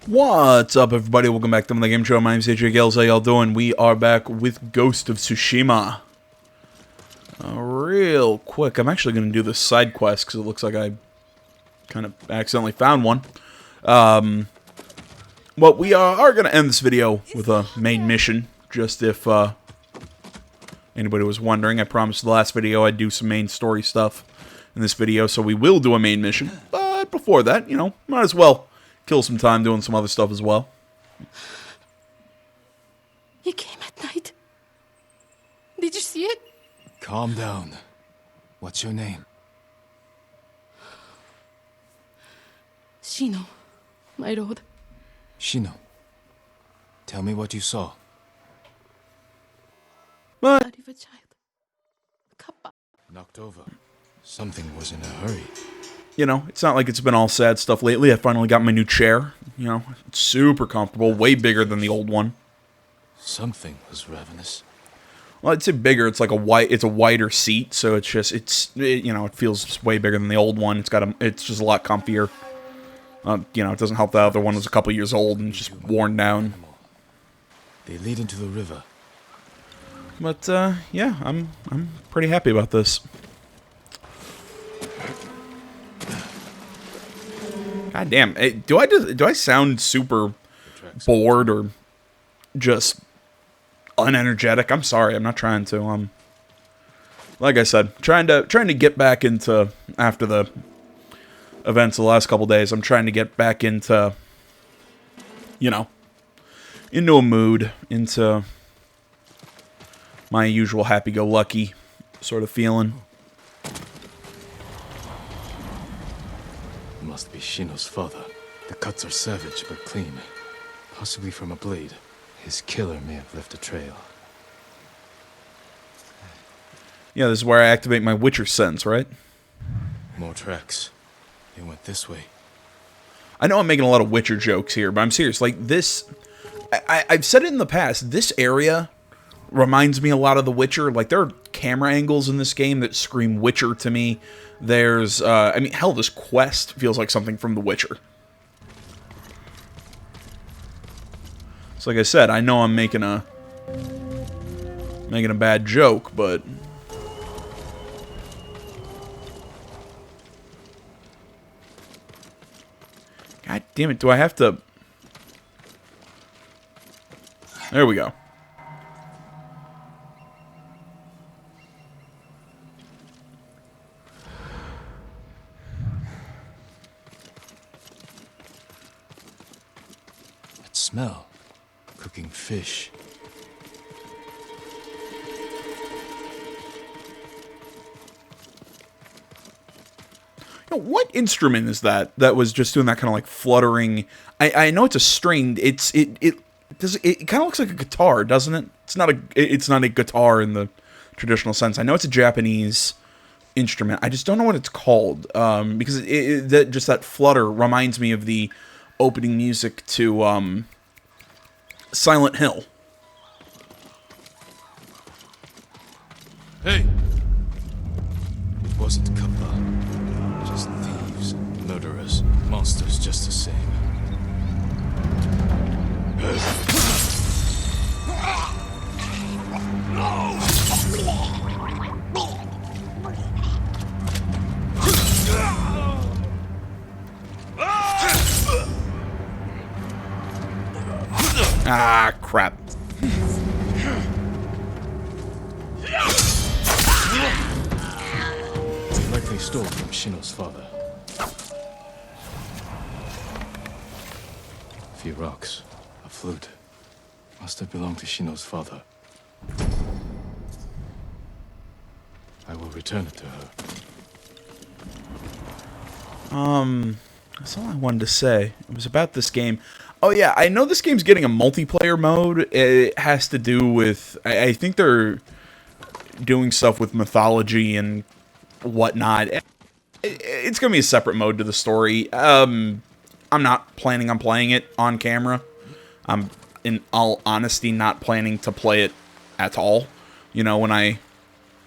What's up, everybody? Welcome back to the Game Show. My name's AJ Gales. How y'all doing? We are back with Ghost of Tsushima. Real quick, I'm actually going to do the side quest because it looks like I kind of accidentally found one. Well, we are going to end this video with a main mission, just if anybody was wondering. I promised the last video I'd do some main story stuff in this video, so we will do a main mission. But before that, you know, might as well kill some time doing some other stuff as well. He came at night. Did you see it? Calm down. What's your name? Shino, my lord. Shino. Tell me what you saw. What? Body of a child. Kappa. Knocked over. Something was in a hurry. You know, it's not like it's been all sad stuff lately. I finally got my new chair. You know, it's super comfortable, way bigger than the old one. Something was ravenous. Well, I'd say bigger. It's like it's a wider seat, so it's just, you know, it feels way bigger than the old one. It's just a lot comfier. You know, it doesn't help the other one was a couple years old and just worn down. They lead into the river. But yeah, I'm pretty happy about this. God damn! Do I sound super bored or just unenergetic? I'm sorry. I'm not trying to. Like I said, trying to get back into, after the events of the last couple days. I'm trying to get back into, you know, into a mood, into my usual happy-go-lucky sort of feeling. Must be Shino's father. The cuts are savage but clean. Possibly from a blade. His killer may have left a trail. Yeah, this is where I activate my Witcher sense, right? More tracks. They went this way. I know I'm making a lot of Witcher jokes here, but I'm serious. Like, this... I've said it in the past. This area reminds me a lot of The Witcher. Like, there are camera angles in this game that scream Witcher to me. There's, I mean, hell, this quest feels like something from The Witcher. So, like I said, I know I'm making a bad joke, but... God damn it, do I have to... There we go. Smell. Cooking fish. You know, what instrument is that was just doing that kind of like fluttering? I know it's a string. It kind of looks like a guitar, doesn't it? It's not a guitar in the traditional sense. I know it's a Japanese instrument. I just don't know what it's called. Because just that flutter reminds me of the opening music to Silent Hill. Hey! It wasn't Kappa. Just thieves, murderers, monsters just the same. Ah, crap. They likely stole from Shino's father. A few rocks, a flute. Must have belonged to Shino's father. I will return it to her. That's all I wanted to say. It was about this game. Oh yeah, I know this game's getting a multiplayer mode. It has to do with... I think they're doing stuff with mythology and whatnot. It's going to be a separate mode to the story. I'm not planning on playing it on camera. I'm, in all honesty, not planning to play it at all. You know, when I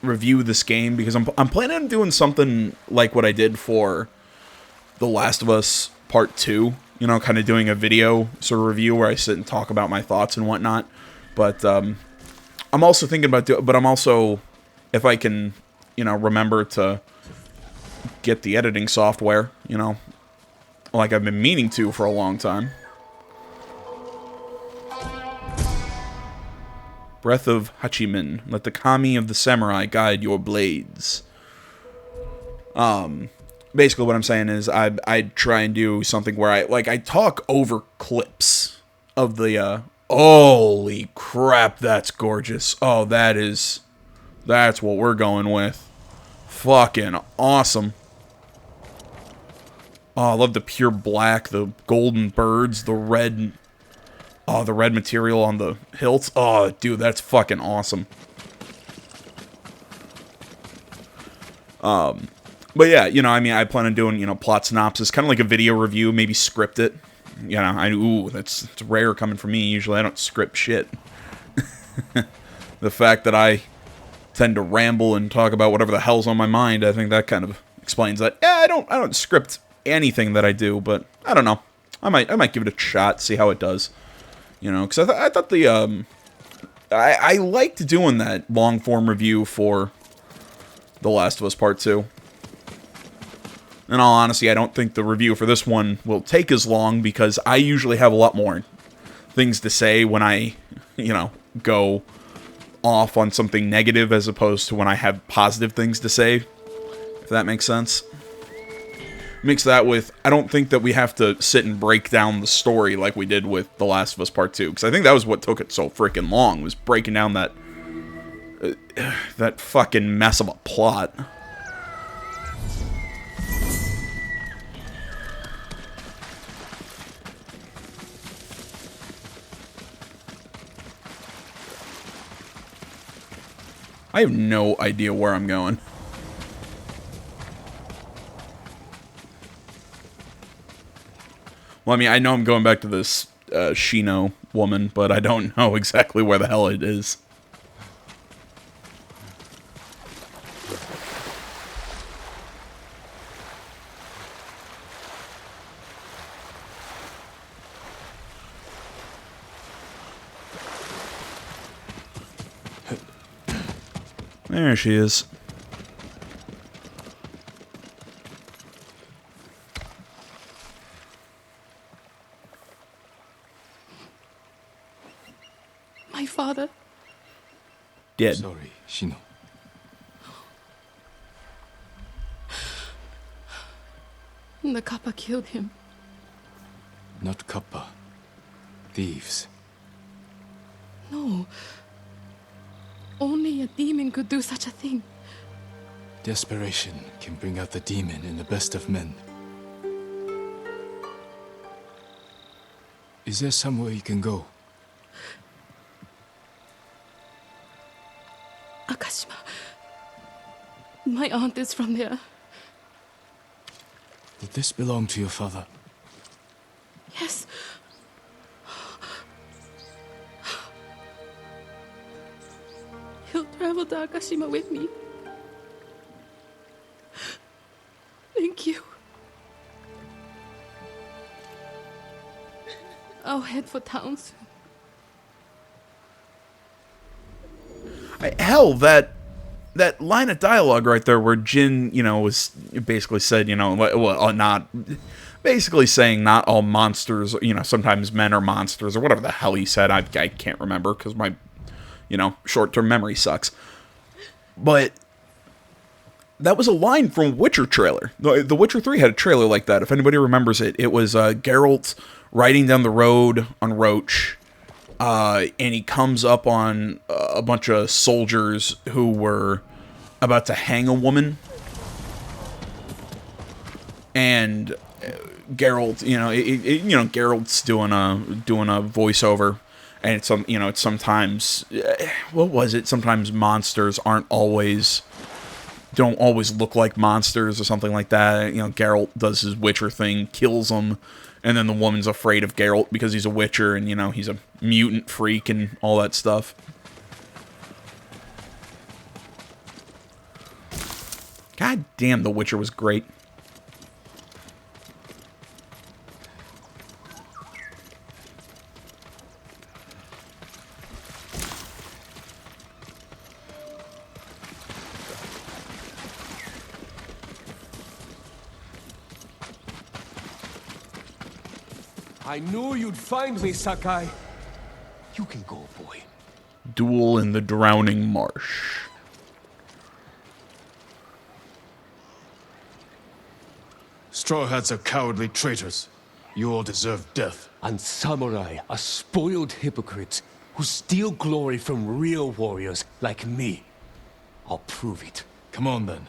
review this game, because I'm planning on doing something like what I did for The Last of Us Part 2, you know, kind of doing a video sort of review where I sit and talk about my thoughts and whatnot. But I'm also thinking about but I'm also, if I can, you know, remember to get the editing software, you know, like I've been meaning to for a long time. Breath of Hachiman. Let the kami of the samurai guide your blades. Basically what I'm saying is I try and do something where I talk over clips of the, holy crap, that's gorgeous. Oh, that's what we're going with. Fucking awesome. Oh, I love the pure black, the golden birds, the red material on the hilts. Oh, dude, that's fucking awesome. But yeah, you know, I mean, I plan on doing, you know, plot synopsis, kind of like a video review, maybe script it. You know, it's rare coming from me. Usually I don't script shit. The fact that I tend to ramble and talk about whatever the hell's on my mind, I think that kind of explains that. Yeah, I don't script anything that I do, but I don't know. I might give it a shot, see how it does. You know, because I thought I liked doing that long form review for The Last of Us Part 2. In all honesty, I don't think the review for this one will take as long because I usually have a lot more things to say when I, you know, go off on something negative as opposed to when I have positive things to say, if that makes sense. Mix that with, I don't think that we have to sit and break down the story like we did with The Last of Us Part 2, because I think that was what took it so freaking long, was breaking down that fucking mess of a plot. I have no idea where I'm going. Well, I mean, I know I'm going back to this Shino woman, but I don't know exactly where the hell it is. There she is. My father. Dead. Sorry, Shino. The Kappa killed him. Not Kappa. Thieves. No. Only a demon could do such a thing. Desperation can bring out the demon in the best of men. Is there somewhere you can go? Akashima. My aunt is from there. Did this belong to your father? Yes. He'll travel to Akashima with me. Thank you. I'll head for town soon. Hell, that line of dialogue right there where Jin, you know, was basically said, you know, well, not basically saying not all monsters, you know, sometimes men are monsters or whatever the hell he said. I can't remember because my, you know, short-term memory sucks. But that was a line from Witcher trailer. The Witcher 3 had a trailer like that. If anybody remembers it, it was Geralt riding down the road on Roach. And he comes up on a bunch of soldiers who were about to hang a woman. And Geralt, you know, Geralt's doing a voiceover, and it's it's sometimes, what was it? Sometimes monsters don't always look like monsters or something like that. You know, Geralt does his Witcher thing, kills them. And then the woman's afraid of Geralt because he's a Witcher and, you know, he's a mutant freak and all that stuff. God damn, The Witcher was great. I knew you'd find me, Sakai. You can go, boy. Duel in the Drowning Marsh. Straw Hats are cowardly traitors. You all deserve death. And samurai are spoiled hypocrites who steal glory from real warriors like me. I'll prove it. Come on, then.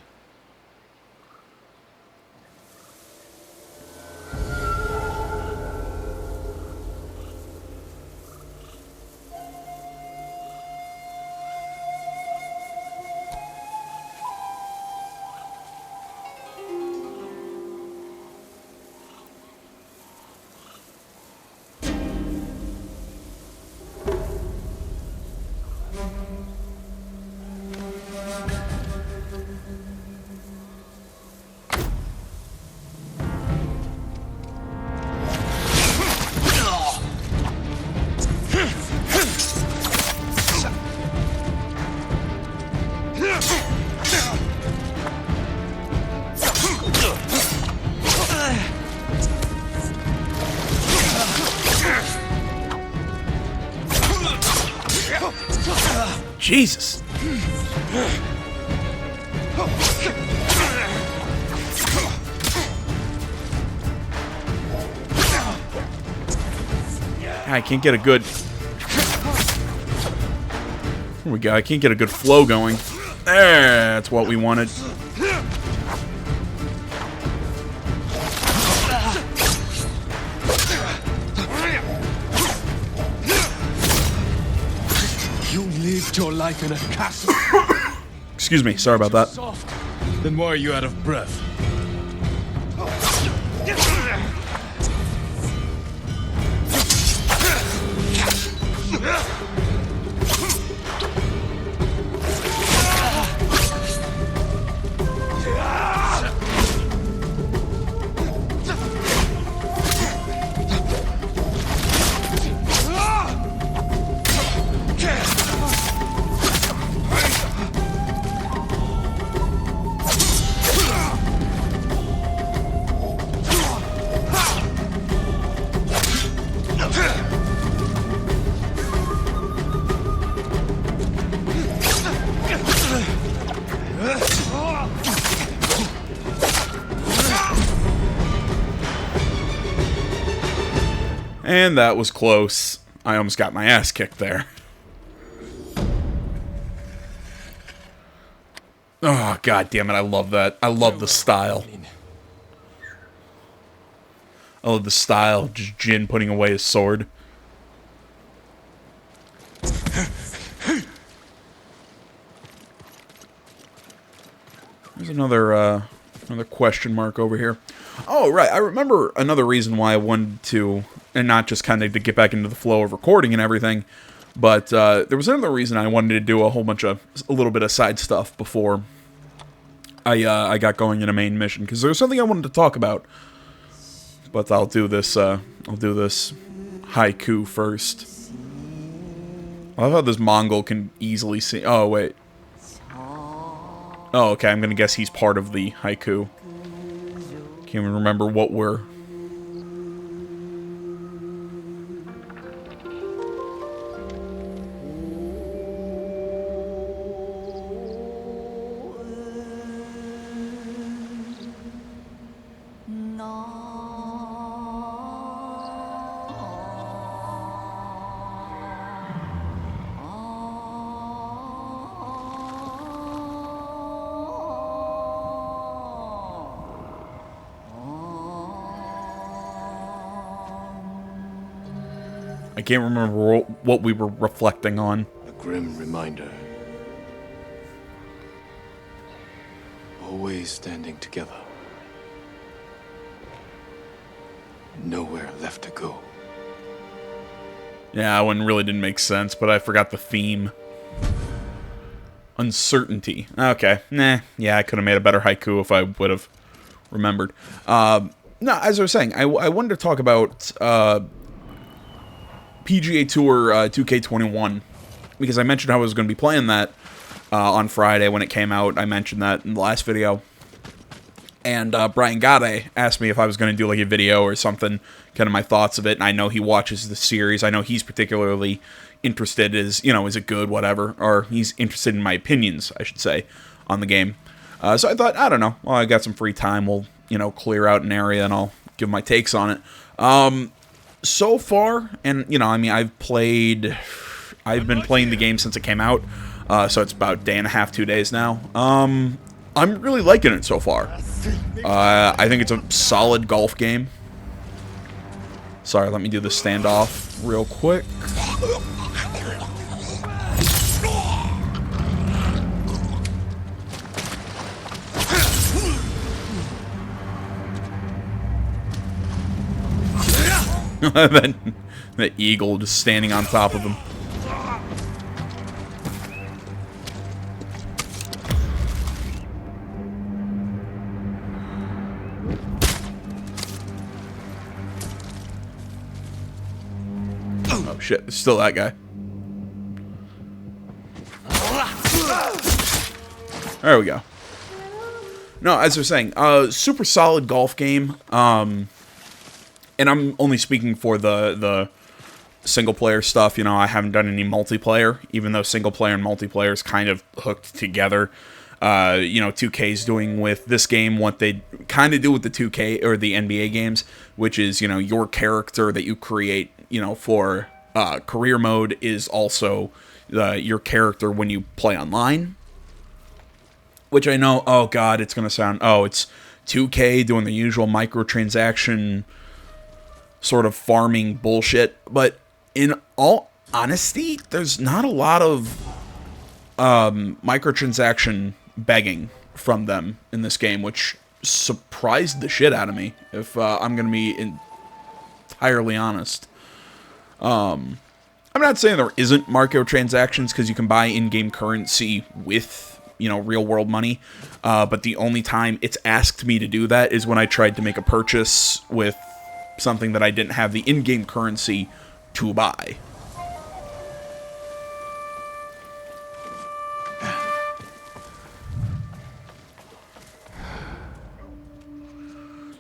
Jesus. I can't get a good... Here we go. I can't get a good flow going. There, that's what we wanted. You lived your life in a castle. Excuse me. Sorry about that. Soft. Then why are you out of breath? And that was close. I almost got my ass kicked there. Oh, god damn it, I love that. I love the style. I love the style. Just Jin putting away his sword. There's another question mark over here. Oh, right. I remember another reason why I wanted to, and not just kind of to get back into the flow of recording and everything, but there was another reason I wanted to do a little bit of side stuff before I got going in a main mission, because there was something I wanted to talk about. But I'll do this haiku first. I love how this Mongol can easily see. Oh, wait. Oh, okay, I'm gonna guess he's part of the haiku. Can't even remember what we're... I can't remember what we were reflecting on. A grim reminder. Always standing together. Nowhere left to go. Yeah, that one really didn't make sense, but I forgot the theme. Uncertainty. Okay. Nah. Yeah, I could have made a better haiku if I would have remembered. No, as I was saying, I wanted to talk about PGA Tour 2K21, because I mentioned how I was going to be playing that on Friday when it came out. I mentioned that in the last video. And Brian Gade asked me if I was going to do like a video or something, kind of my thoughts of it. And I know he watches the series. I know he's particularly interested. Is it good, whatever, or he's interested in my opinions, I should say, on the game. So I thought, I don't know. Well, I got some free time. We'll clear out an area and I'll give my takes on it. So far, and I've been playing the game since it came out. So it's about a day and a half, 2 days now. I'm really liking it so far. I think it's a solid golf game. Sorry, let me do the standoff real quick. Then the eagle just standing on top of him. Oh shit, there's still that guy. There we go. No, as I was saying, super solid golf game. And I'm only speaking for the single player stuff. I haven't done any multiplayer, even though single player and multiplayer is kind of hooked together. 2K's doing with this game what they kind of do with the 2K or the NBA games, which is, your character that you create, for career mode is also your character when you play online. Which I know, oh god, it's going to sound, it's 2K doing the usual microtransaction sort of farming bullshit, but in all honesty, there's not a lot of microtransaction begging from them in this game, which surprised the shit out of me, if I'm gonna be entirely honest. I'm not saying there isn't microtransactions, because you can buy in-game currency with real world money, but the only time it's asked me to do that is when I tried to make a purchase with something that I didn't have the in-game currency to buy.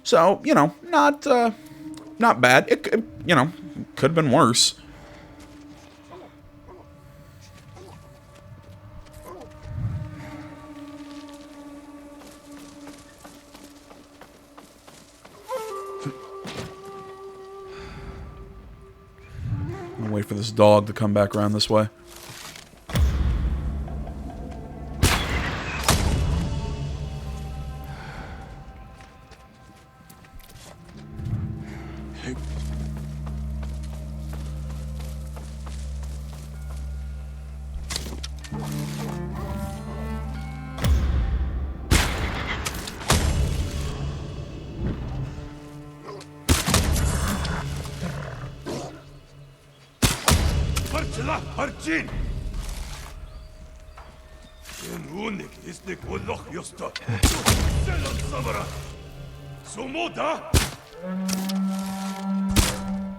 So, not bad. It could have been worse. I'll wait for this dog to come back around this way.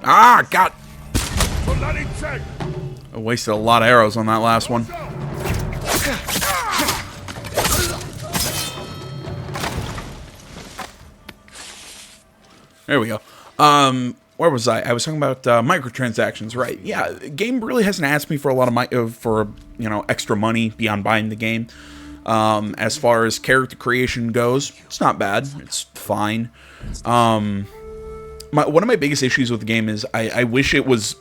Ah, God! I wasted a lot of arrows on that last one. There we go. Where was I? I was talking about microtransactions, right? Yeah, the game really hasn't asked me for a lot of extra money beyond buying the game. As far as character creation goes, it's not bad. It's fine. One of my biggest issues with the game is I wish it was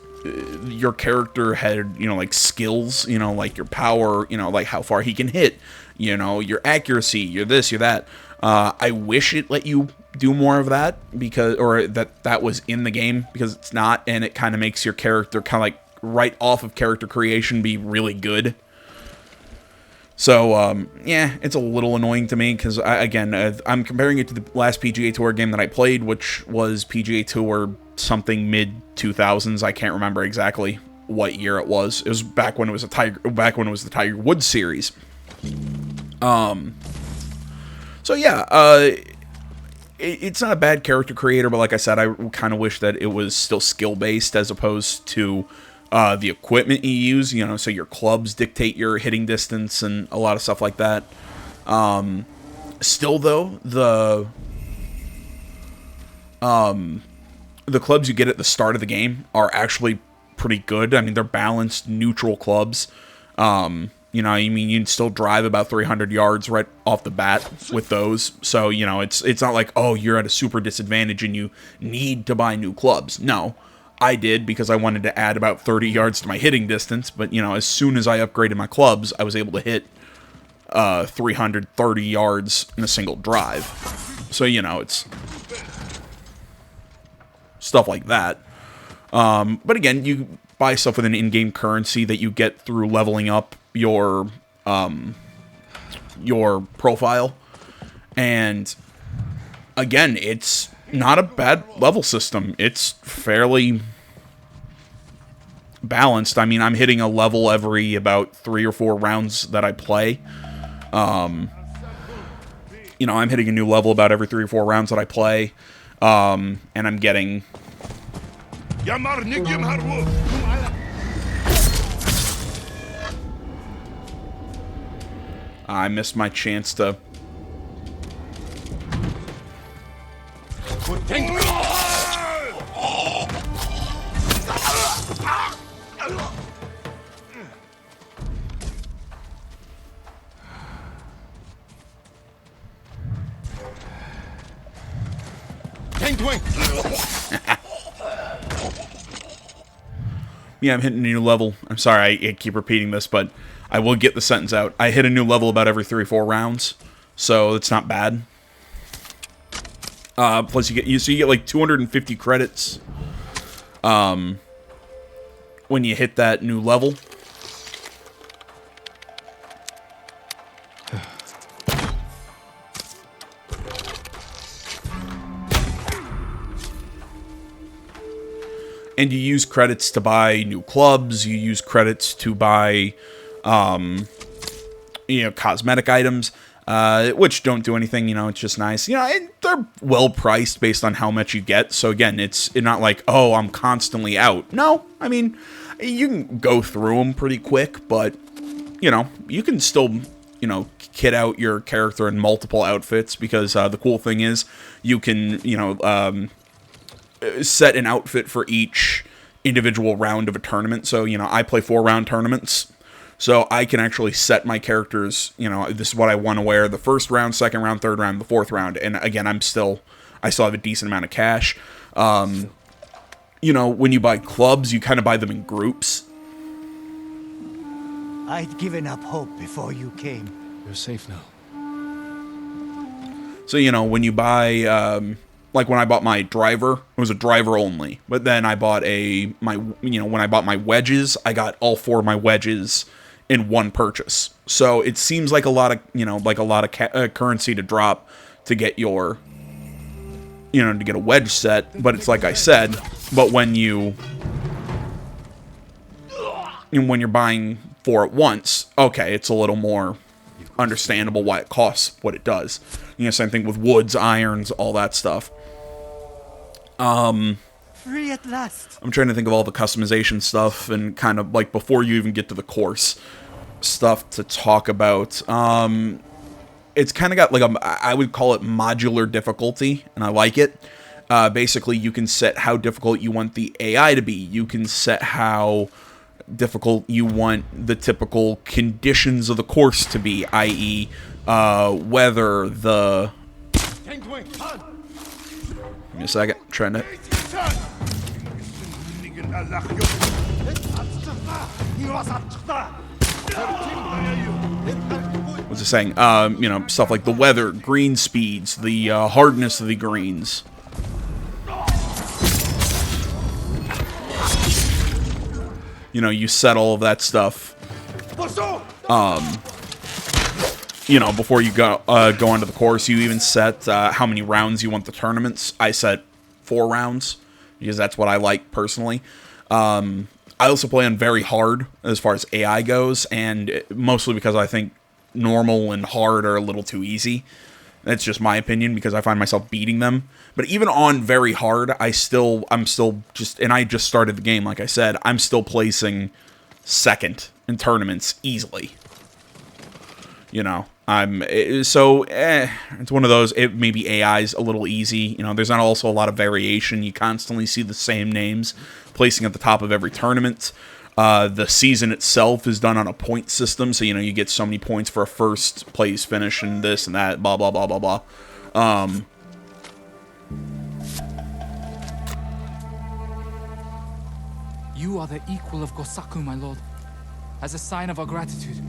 your character had like skills, like your power, like how far he can hit, your accuracy, your this, your that. I wish it let you do more of that, or that was in the game, because it's not, and it kind of makes your character kind of like right off of character creation be really good. So, yeah, it's a little annoying to me, because, I'm comparing it to the last PGA Tour game that I played, which was PGA Tour something mid-2000s. I can't remember exactly what year it was. It was back when it was the Tiger Woods series. So, yeah, it's not a bad character creator, but like I said, I kind of wish that it was still skill-based as opposed to the equipment you use, so your clubs dictate your hitting distance and a lot of stuff like that. Still, though, the clubs you get at the start of the game are actually pretty good. I mean, they're balanced, neutral clubs. You know, I mean, you can still drive about 300 yards right off the bat with those. So, you know, it's not like, oh, you're at a super disadvantage and you need to buy new clubs. No, I did because I wanted to add about 30 yards to my hitting distance. But, you know, as soon as I upgraded my clubs, I was able to hit 330 yards in a single drive. So, you know, it's stuff like that. But again, you buy stuff with an in-game currency that you get through leveling up your profile. And again, it's not a bad level system. It's fairly balanced. I mean, I'm hitting a level every about 3 or 4 rounds that I play. You know, I'm hitting a new level about every 3 or 4 rounds that I play. And I'm getting... I missed my chance to... Yeah, I'm hitting a new level. I'm sorry, I keep repeating this, but I will get the sentence out. I hit a new level about every 3 or 4 rounds, so it's not bad. Plus, you get like 250 credits when you hit that new level. And you use credits to buy new clubs. You use credits to buy, you know, cosmetic items, which don't do anything. You know, it's just nice. You know, and they're well priced based on how much you get. So again, it's not like, oh, I'm constantly out. No, I mean, you can go through them pretty quick, but you know, you can still, you know, kit out your character in multiple outfits because the cool thing is you can, you know, set an outfit for each individual round of a tournament. So, you know, I play 4-round tournaments, so I can actually set my characters, you know, this is what I want to wear the first round, second round, third round, the fourth round. And again, I still have a decent amount of cash. You know, when you buy clubs, you kind of buy them in groups. I'd given up hope before you came. You're safe now. So, you know, when you buy, like when I bought my driver, it was a driver only. But then I bought when I bought my wedges, I got all 4 of my wedges in one purchase. So it seems like a lot of, currency to drop to get your, you know, to get a wedge set. But it's like I said, but when you're buying 4 at once, okay, it's a little more understandable why it costs what it does. You know, same thing with woods, irons, all that stuff. Free at last. I'm trying to think of all the customization stuff and kind of like before you even get to the course stuff to talk about. It's kind of got like I would call it modular difficulty, and I like it. Basically, you can set how difficult you want the AI to be. You can set how difficult you want the typical conditions of the course to be, i.e., weather, the... Give me a second. I'm trying to... What's it saying? You know, stuff like the weather, green speeds, the hardness of the greens. You know, you set all of that stuff. You know, before you go onto the course, you even set how many rounds you want the tournaments. I set 4 rounds because that's what I like personally. I also play on very hard as far as AI goes, and mostly because I think normal and hard are a little too easy. That's just my opinion because I find myself beating them. But even on very hard, I'm still just, and I just started the game, like I said, I'm still placing second in tournaments easily. You know, it's one of those. It maybe AI's a little easy. You know, there's not also a lot of variation. You constantly see the same names placing at the top of every tournament. The season itself is done on a point system, so you know you get so many points for a first place finish and this and that, blah blah blah blah blah. You are the equal of Gosaku, my lord. As a sign of our gratitude,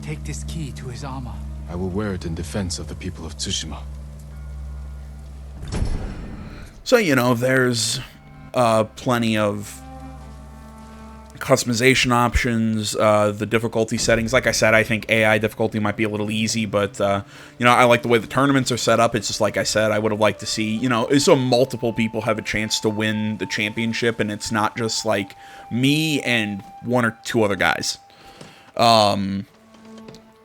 take this key to his armor. I will wear it in defense of the people of Tsushima. So, you know, there's plenty of customization options, the difficulty settings. Like I said, I think AI difficulty might be a little easy, but, you know, I like the way the tournaments are set up. It's just like I said, I would have liked to see, you know, so multiple people have a chance to win the championship, and it's not just like me and one or two other guys.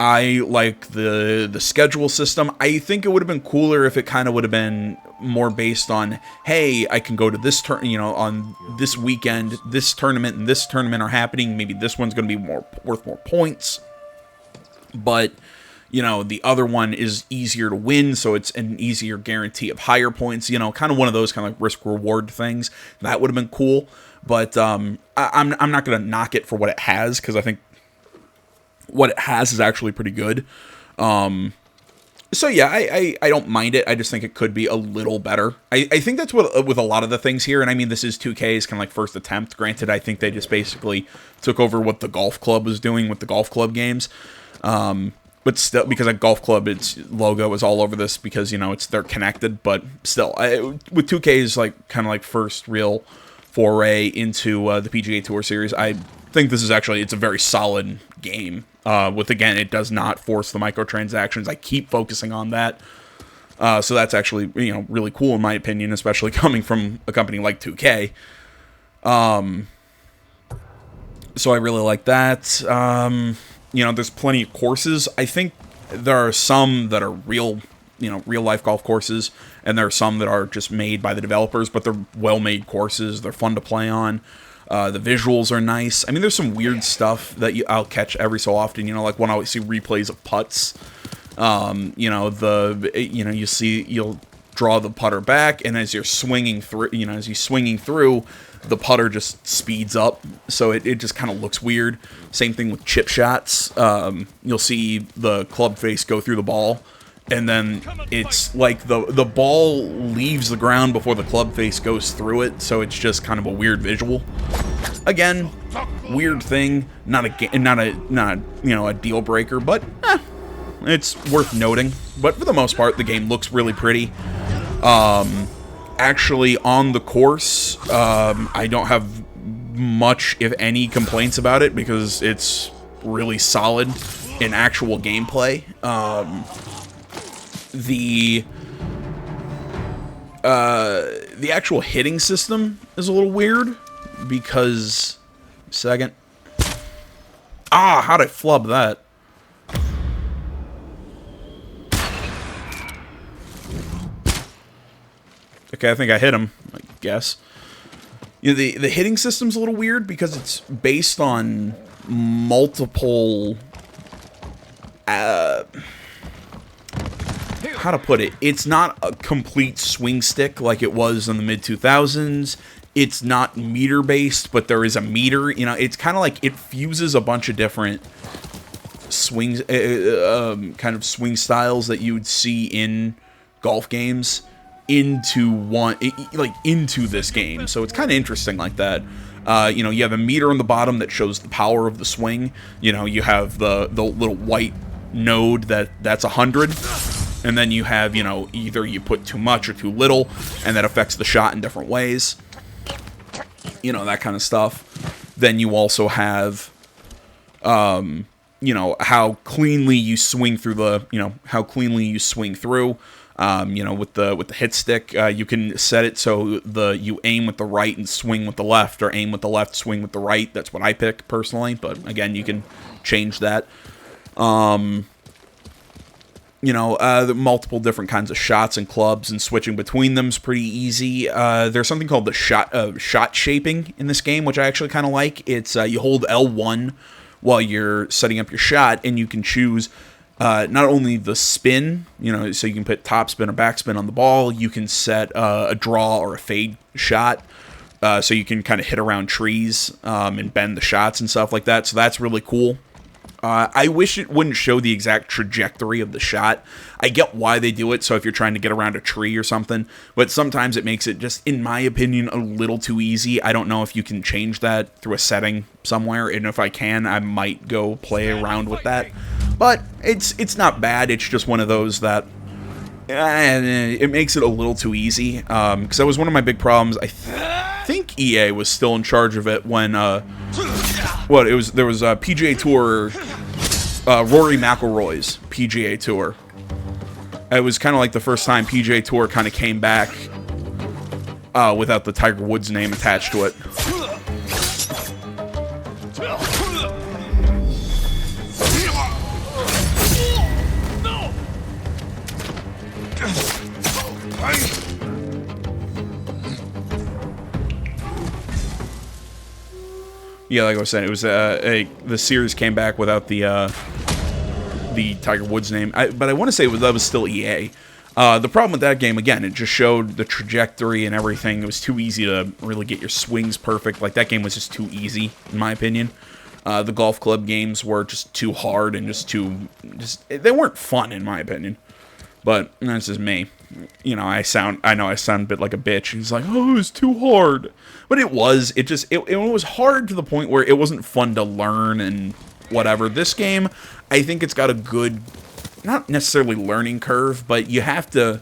I like the schedule system. I think it would have been cooler if it kind of would have been more based on, hey, I can go to this on this weekend, this tournament and this tournament are happening. Maybe this one's going to be worth more points. But, you know, the other one is easier to win, so it's an easier guarantee of higher points. You know, kind of one of those kind of like risk-reward things. That would have been cool. But I'm not going to knock it for what it has, because I think what it has is actually pretty good. So yeah, I don't mind it. I just think it could be a little better. I think that's what with a lot of the things here, and I mean this is 2K's kind of like first attempt. Granted, I think they just basically took over what the golf club was doing with the golf club games. But still, because a golf club, its logo is all over this because, you know, they're connected. But still, with 2K's like kind of like first real foray into the PGA Tour series, I think this is actually, it's a very solid game. Again, it does not force the microtransactions. I keep focusing on that. So that's actually, you know, really cool in my opinion, especially coming from a company like 2K. So I really like that. You know, there's plenty of courses. I think there are some that are real life golf courses, and there are some that are just made by the developers, but they're well-made courses. They're fun to play on. The visuals are nice. I mean, there's some weird stuff that I'll catch every so often. You know, like when I see replays of putts. You know, you'll draw the putter back, and as you're swinging through, the putter just speeds up, so it just kind of looks weird. Same thing with chip shots. You'll see the club face go through the ball, and then it's like the ball leaves the ground before the club face goes through it, so it's just kind of a weird visual. Again, weird thing, not a deal breaker, but it's worth noting. But for the most part, the game looks really pretty. Actually, on the course, I don't have much, if any, complaints about it because it's really solid in actual gameplay. The actual hitting system is a little weird because... Second. How'd I flub that? Okay, I think I hit him, I guess. You know, the hitting system's a little weird because it's based on multiple... how to put it? It's not a complete swing stick like it was in the mid-2000s. It's not meter-based, but there is a meter. You know, it's kind of like it fuses a bunch of different swings, kind of swing styles that you would see in golf games into this game. So it's kind of interesting like that. You know, you have a meter on the bottom that shows the power of the swing. You know, you have the little white node that's 100. And then you have, you know, either you put too much or too little, and that affects the shot in different ways. You know, that kind of stuff. Then you also have, you know, how cleanly you swing through you know, with the hit stick. You can set it so you aim with the right and swing with the left, or aim with the left, swing with the right. That's what I pick personally, but again, you can change that. You know, the multiple different kinds of shots and clubs, and switching between them is pretty easy. There's something called the shot shaping in this game, which I actually kind of like. It's you hold L1 while you're setting up your shot, and you can choose not only the spin, so you can put top spin or back spin on the ball, you can set a draw or a fade shot, so you can kind of hit around trees and bend the shots and stuff like that, so that's really cool. I wish it wouldn't show the exact trajectory of the shot. I get why they do it, so if you're trying to get around a tree or something, but sometimes it makes it just, in my opinion, a little too easy. I don't know if you can change that through a setting somewhere, and if I can, I might go play around with that. But it's not bad. It's just one of those that it makes it a little too easy. Because that was one of my big problems. I think EA was still in charge of it when there was a PGA Tour, Rory McIlroy's PGA Tour. It was kind of like the first time PGA Tour kind of came back without the Tiger Woods name attached to it. Yeah, like I was saying, it was the series came back without the Tiger Woods name, but I want to say that was still EA. The problem with that game, again, it just showed the trajectory and everything. It was too easy to really get your swings perfect. Like, that game was just too easy, in my opinion. The golf club games were just too hard and they weren't fun, in my opinion. But that's just me. I know I sound a bit like a bitch. He's like, oh, it's too hard. But it was. It was hard to the point where it wasn't fun to learn and whatever. This game, I think it's got a good, not necessarily learning curve, but you have to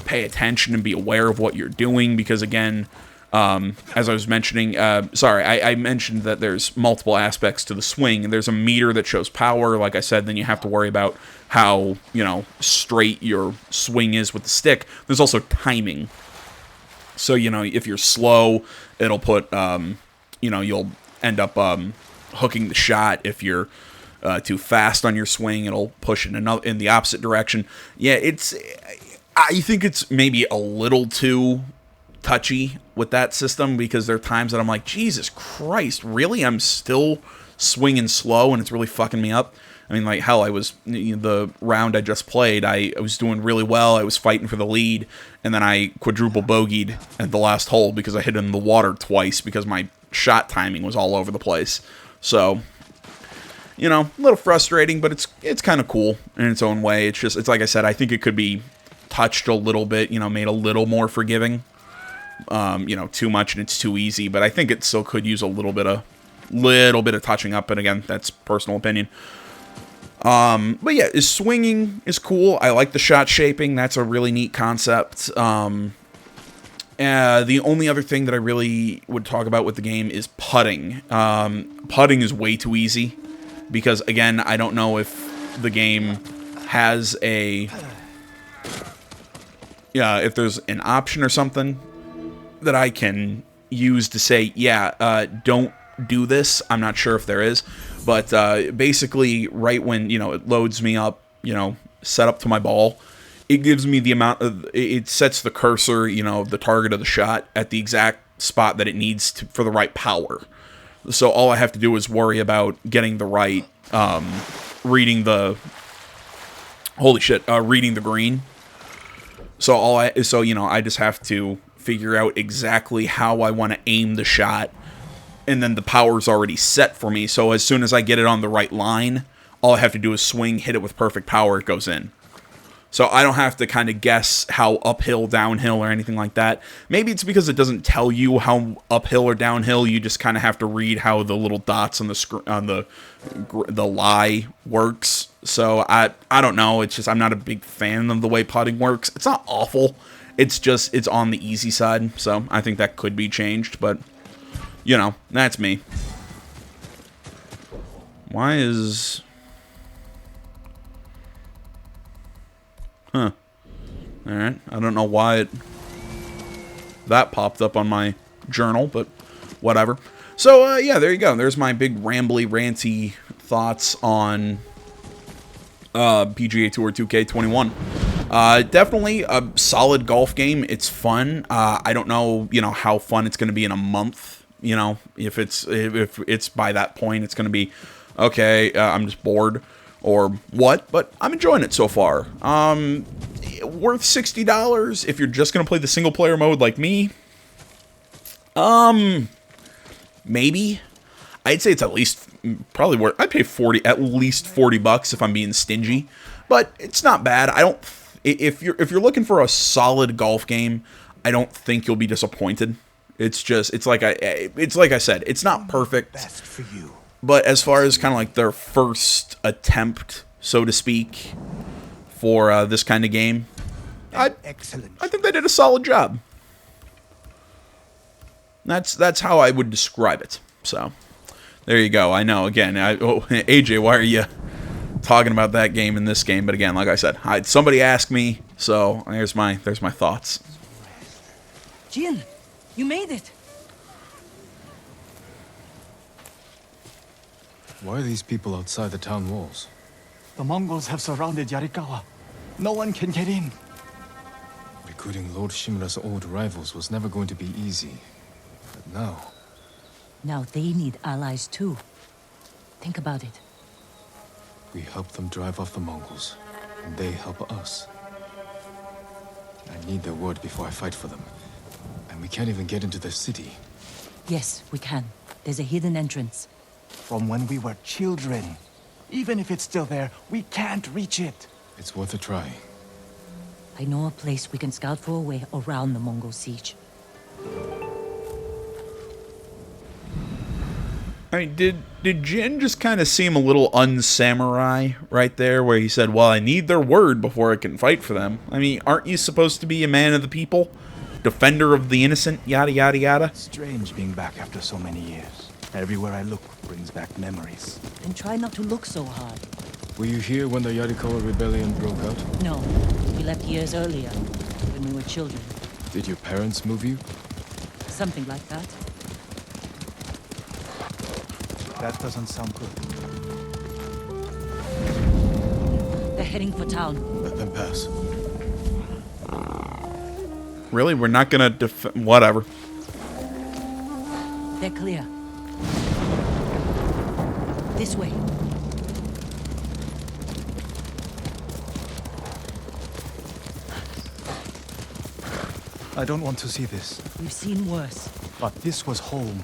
pay attention and be aware of what you're doing because, again, as I was mentioning, I mentioned that there's multiple aspects to the swing, and there's a meter that shows power, like I said, then you have to worry about how, straight your swing is with the stick. There's also timing. So, if you're slow, it'll put, you'll end up hooking the shot. If you're too fast on your swing, it'll push in the opposite direction. Yeah, I think it's maybe a little too touchy with that system because there are times that I'm like, Jesus Christ, really? I'm still swinging slow and it's really fucking me up. I mean, like, hell, the round I just played, I was doing really well. I was fighting for the lead, and then I quadruple bogeyed at the last hole because I hit in the water twice because my shot timing was all over the place. So, a little frustrating, but it's kind of cool in its own way. It's like I said, I think it could be touched a little bit, made a little more forgiving. Too much and it's too easy, but I think it still could use a little bit of touching up, but again, that's personal opinion. But yeah, swinging is cool. I like the shot shaping. That's a really neat concept. The only other thing that I really would talk about with the game is putting. Putting is way too easy because, again, I don't know if the game has if there's an option or something that I can use to say, don't do this. I'm not sure if there is, but basically right when, it loads me up, set up to my ball, it gives me the amount of, it sets the cursor, the target of the shot at the exact spot that it needs for the right power. So all I have to do is worry about getting the right, reading the green. So I just have to figure out exactly how I want to aim the shot, and then the power's already set for me, so as soon as I get it on the right line, all I have to do is swing, hit it with perfect power, it goes in. So I don't have to kind of guess how uphill, downhill, or anything like that. Maybe it's because it doesn't tell you how uphill or downhill, you just kind of have to read how the little dots on the lie works. So I don't know, it's just I'm not a big fan of the way putting works. It's not awful. It's on the easy side, so I think that could be changed, but, that's me. Why is... Huh. Alright, I don't know why that popped up on my journal, but whatever. So, yeah, there you go. There's my big rambly, ranty thoughts on PGA Tour 2K21. Definitely a solid golf game. It's fun. I don't know, how fun it's going to be in a month. If it's by that point, it's going to be okay. I'm just bored. or what, but I'm enjoying it so far. Worth $60 if you're just gonna play the single player mode like me. Maybe. I'd say it's at least probably worth. I'd pay at least $40 if I'm being stingy, but it's not bad. I don't. If you're looking for a solid golf game, I don't think you'll be disappointed. It's like I said, it's not perfect. Best for you. But as far as kind of like their first attempt, so to speak, for this kind of game, Excellent. I think they did a solid job. That's how I would describe it. So, there you go. I know, again, AJ, why are you talking about that game in this game? But again, like I said, somebody asked me, so there's my thoughts. Jin, you made it. Why are these people outside the town walls? The Mongols have surrounded Yarikawa. No one can get in. Recruiting Lord Shimura's old rivals was never going to be easy. But now... Now they need allies too. Think about it. we help them drive off the Mongols, and they help us. I need their word before I fight for them. And we can't even get into their city. Yes, we can. There's a hidden entrance. From when we were children. Even if it's still there, we can't reach it. It's worth a try. I know a place we can scout for a way around the Mongol siege. I mean, did Jin just kind of seem a little un-samurai right there, where he said, well, I need their word before I can fight for them? I mean, aren't you supposed to be a man of the people? Defender of the innocent, yada yada yada? Strange being back after so many years. Everywhere I look brings back memories. Then try not to look so hard. Were you here when the Yarikawa rebellion broke out? No, we left years earlier, when we were children. Did your parents move you? Something like that. That doesn't sound good. They're heading for town. Let them pass. Really? We're not gonna whatever. They're clear. This way. I don't want to see this, We've seen worse. but this was home.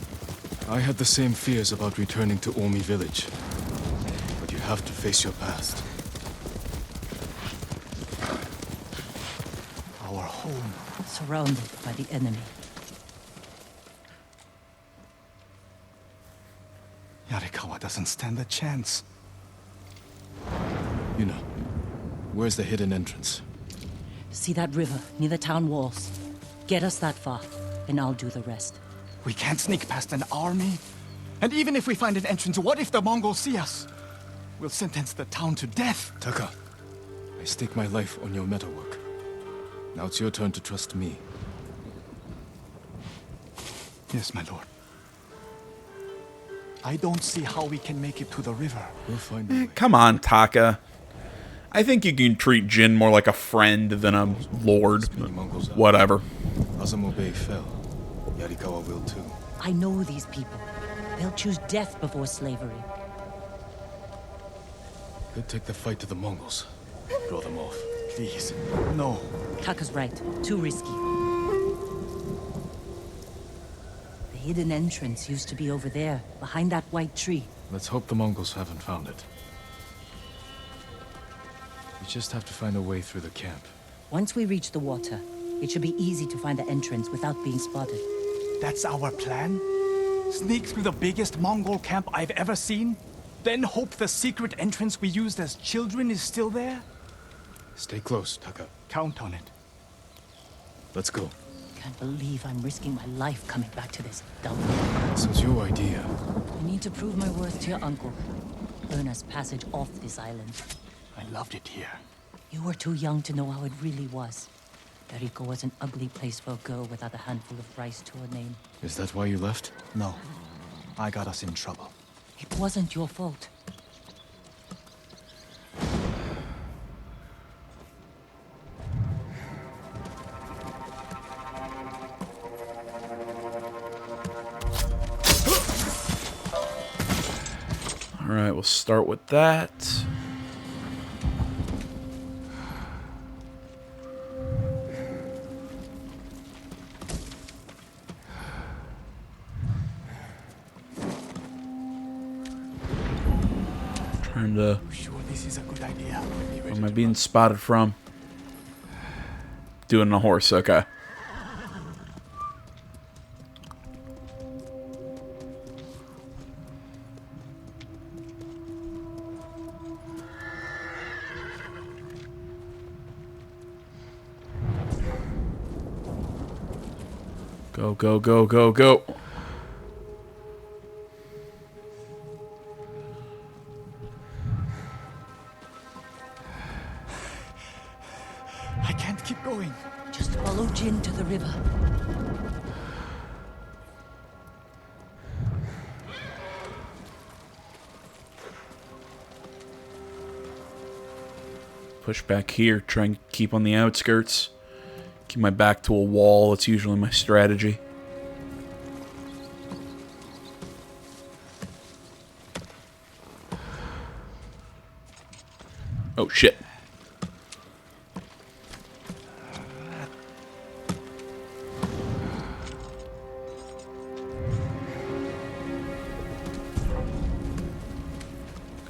I had the same fears about returning to Omi village. But you have to face your past. Our home. Surrounded by the enemy. Yarikawa doesn't stand a chance. Yuna, where's the hidden entrance? See that river near the town walls? Get us that far, and I'll do the rest. We can't sneak past an army. And even if we find an entrance, what if the Mongols see us? We'll sentence the town to death. Taka, I stake my life on your metalwork. Now it's your turn to trust me. Yes, my lord. I don't see how we can make it to the river. We'll find a way. Come on, Taka. I think you can treat Jin more like a friend than a lord. Whatever. Azamo Bay fell. Yarikawa will too. I know these people. They'll choose death before slavery. Could take the fight to the Mongols. Draw them off. Please, no. Taka's right. Too risky. The hidden entrance used to be over there, behind that white tree. Let's hope the Mongols haven't found it. We just have to find a way through the camp. Once we reach the water, it should be easy to find the entrance without being spotted. That's our plan? Sneak through the biggest Mongol camp I've ever seen? Then hope the secret entrance we used as children is still there? Stay close, Taka. Count on it. Let's go. Can't believe I'm risking my life coming back to this dump. This was your idea. I need to prove my worth to your uncle. Earn us passage off this island. I loved it here. You were too young to know how it really was. Yariko was an ugly place for a girl without a handful of rice to her name. Is that why you left? No. I got us in trouble. It wasn't your fault. Alright, we'll start with that. Trying to... Sure, this is a good idea. Where am I being spotted from? Doing a horse, okay. Go, go, go, go, go. I can't keep going. Just follow Jin to the river. Push back here, try and keep on the outskirts. Keep my back to a wall, it's usually my strategy. Oh shit.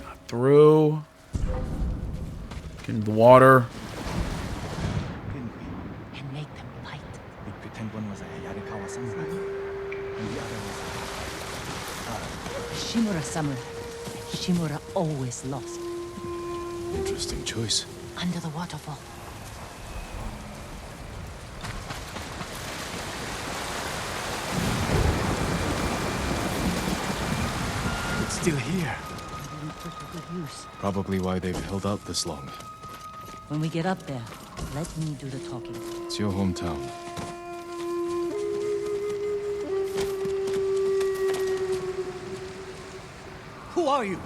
Got through. Get into the water. And make them fight. We pretend one was a Yarikawa samurai, and the other was Shimura samurai. And Shimura always lost. Interesting choice. Under the waterfall. It's still here. Didn't put to good use. Probably why they've held out this long. When we get up there, let me do the talking. It's your hometown. Who are you?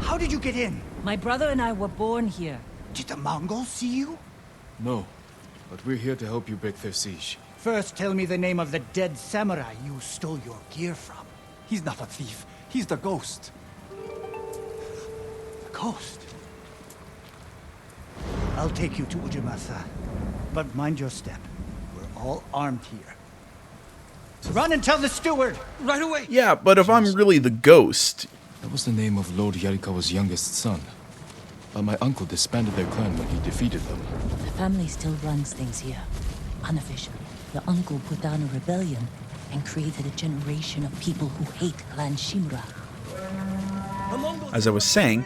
How did you get in? My brother and I were born here. Did the Mongols see you? No, but we're here to help you break their siege. First, tell me the name of the dead samurai you stole your gear from. He's not a thief. He's the ghost. The ghost? I'll take you to Ujimasa. But mind your step. We're all armed here. Run and tell the steward! Right away! Yeah, but if I'm really the ghost, That was the name of Lord Yarikawa's youngest son. But my uncle disbanded their clan when he defeated them. The family still runs things here. Unofficially, the uncle put down a rebellion and created a generation of people who hate Clan Shimura. as I was saying,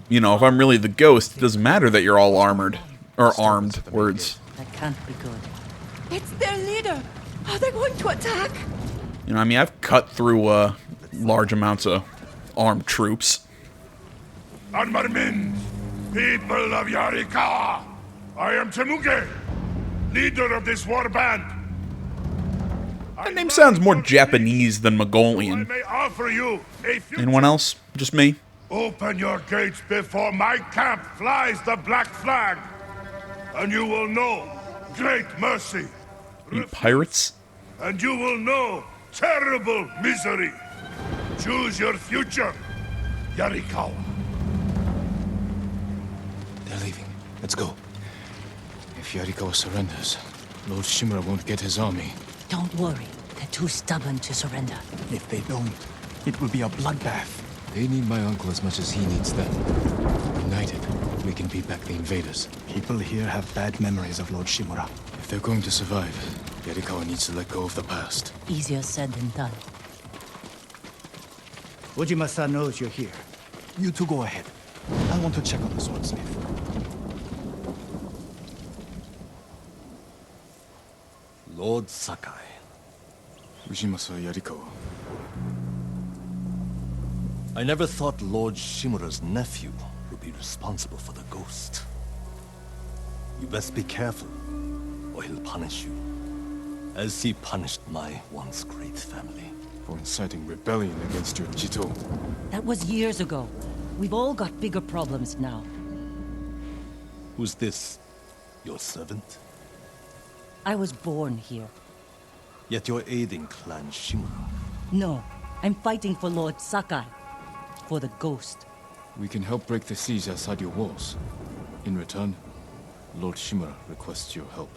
you know, if I'm really the ghost, it doesn't matter that you're all armored. Or armed, words. That can't be good. It's their leader. Are they going to attack? You know, I mean, I've cut through large amounts of armed troops. Anmarmin, people of Yarikawa, I am Temuge, leader of this war band. That name sounds more Japanese than I Mongolian. may offer you a future. Anyone else? Just me? Open your gates before my camp flies the black flag, and you will know great mercy. Are you pirates? And you will know terrible misery. Choose your future, Yarikawa. They're leaving. Let's go. If Yarikawa surrenders, Lord Shimura won't get his army. Don't worry. They're too stubborn to surrender. If they don't, it will be a bloodbath. They need my uncle as much as he needs them. United, we can beat back the invaders. People here have bad memories of Lord Shimura. If they're going to survive, Yarikawa needs to let go of the past. Easier said than done. Ujima-san knows you're here. You two go ahead. I want to check on the swordsmith. Lord Sakai. Ujimasa Yarikawa. I never thought Lord Shimura's nephew would be responsible for the ghost. You best be careful, or he'll punish you, as he punished my once great family. For inciting rebellion against your Jito. That was years ago. We've all got bigger problems now. Who's this? Your servant? I was born here. Yet you're aiding Clan Shimura. No, I'm fighting for Lord Sakai. For the ghost. We can help break the siege outside your walls. In return, Lord Shimura requests your help.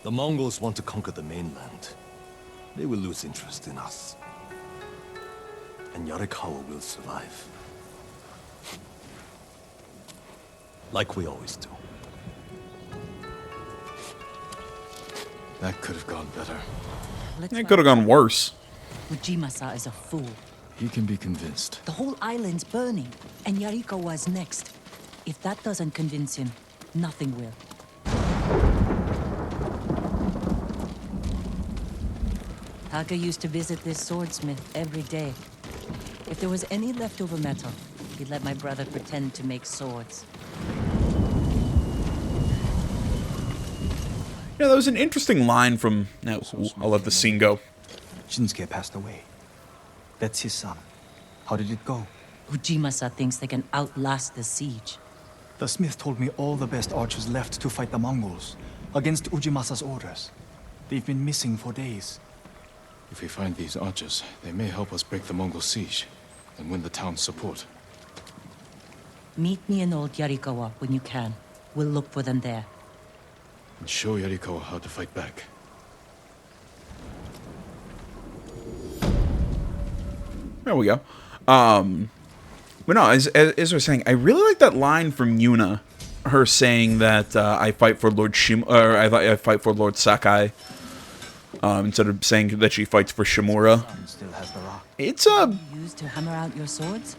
The Mongols want to conquer the mainland. They will lose interest in us. and Yarikawa will survive. Like we always do. That could have gone better. It could have gone worse. Ujimasa is a fool. He can be convinced. The whole island's burning, and Yarikawa's next. If that doesn't convince him, nothing will. Taka used to visit this swordsmith every day. If there was any leftover metal, he'd let my brother pretend to make swords. Yeah, that was an interesting line from... Now, I'll let the scene go. Shinsuke passed away. That's his son. How did it go? Ujimasa thinks they can outlast the siege. The smith told me all the best archers left to fight the Mongols, against Ujimasa's orders. They've been missing for days. If we find these archers, they may help us break the Mongol siege and win the town's support. Meet me in Old Yarikawa when you can. We'll look for them there. And show Yarikawa how to fight back. There we go. But no, as I was saying, I really like that line from Yuna, her saying that I fight for Lord or I fight for Lord Sakai, instead of saying that she fights for Shimura. Still has the rock. It's a... Used to hammer out your swords?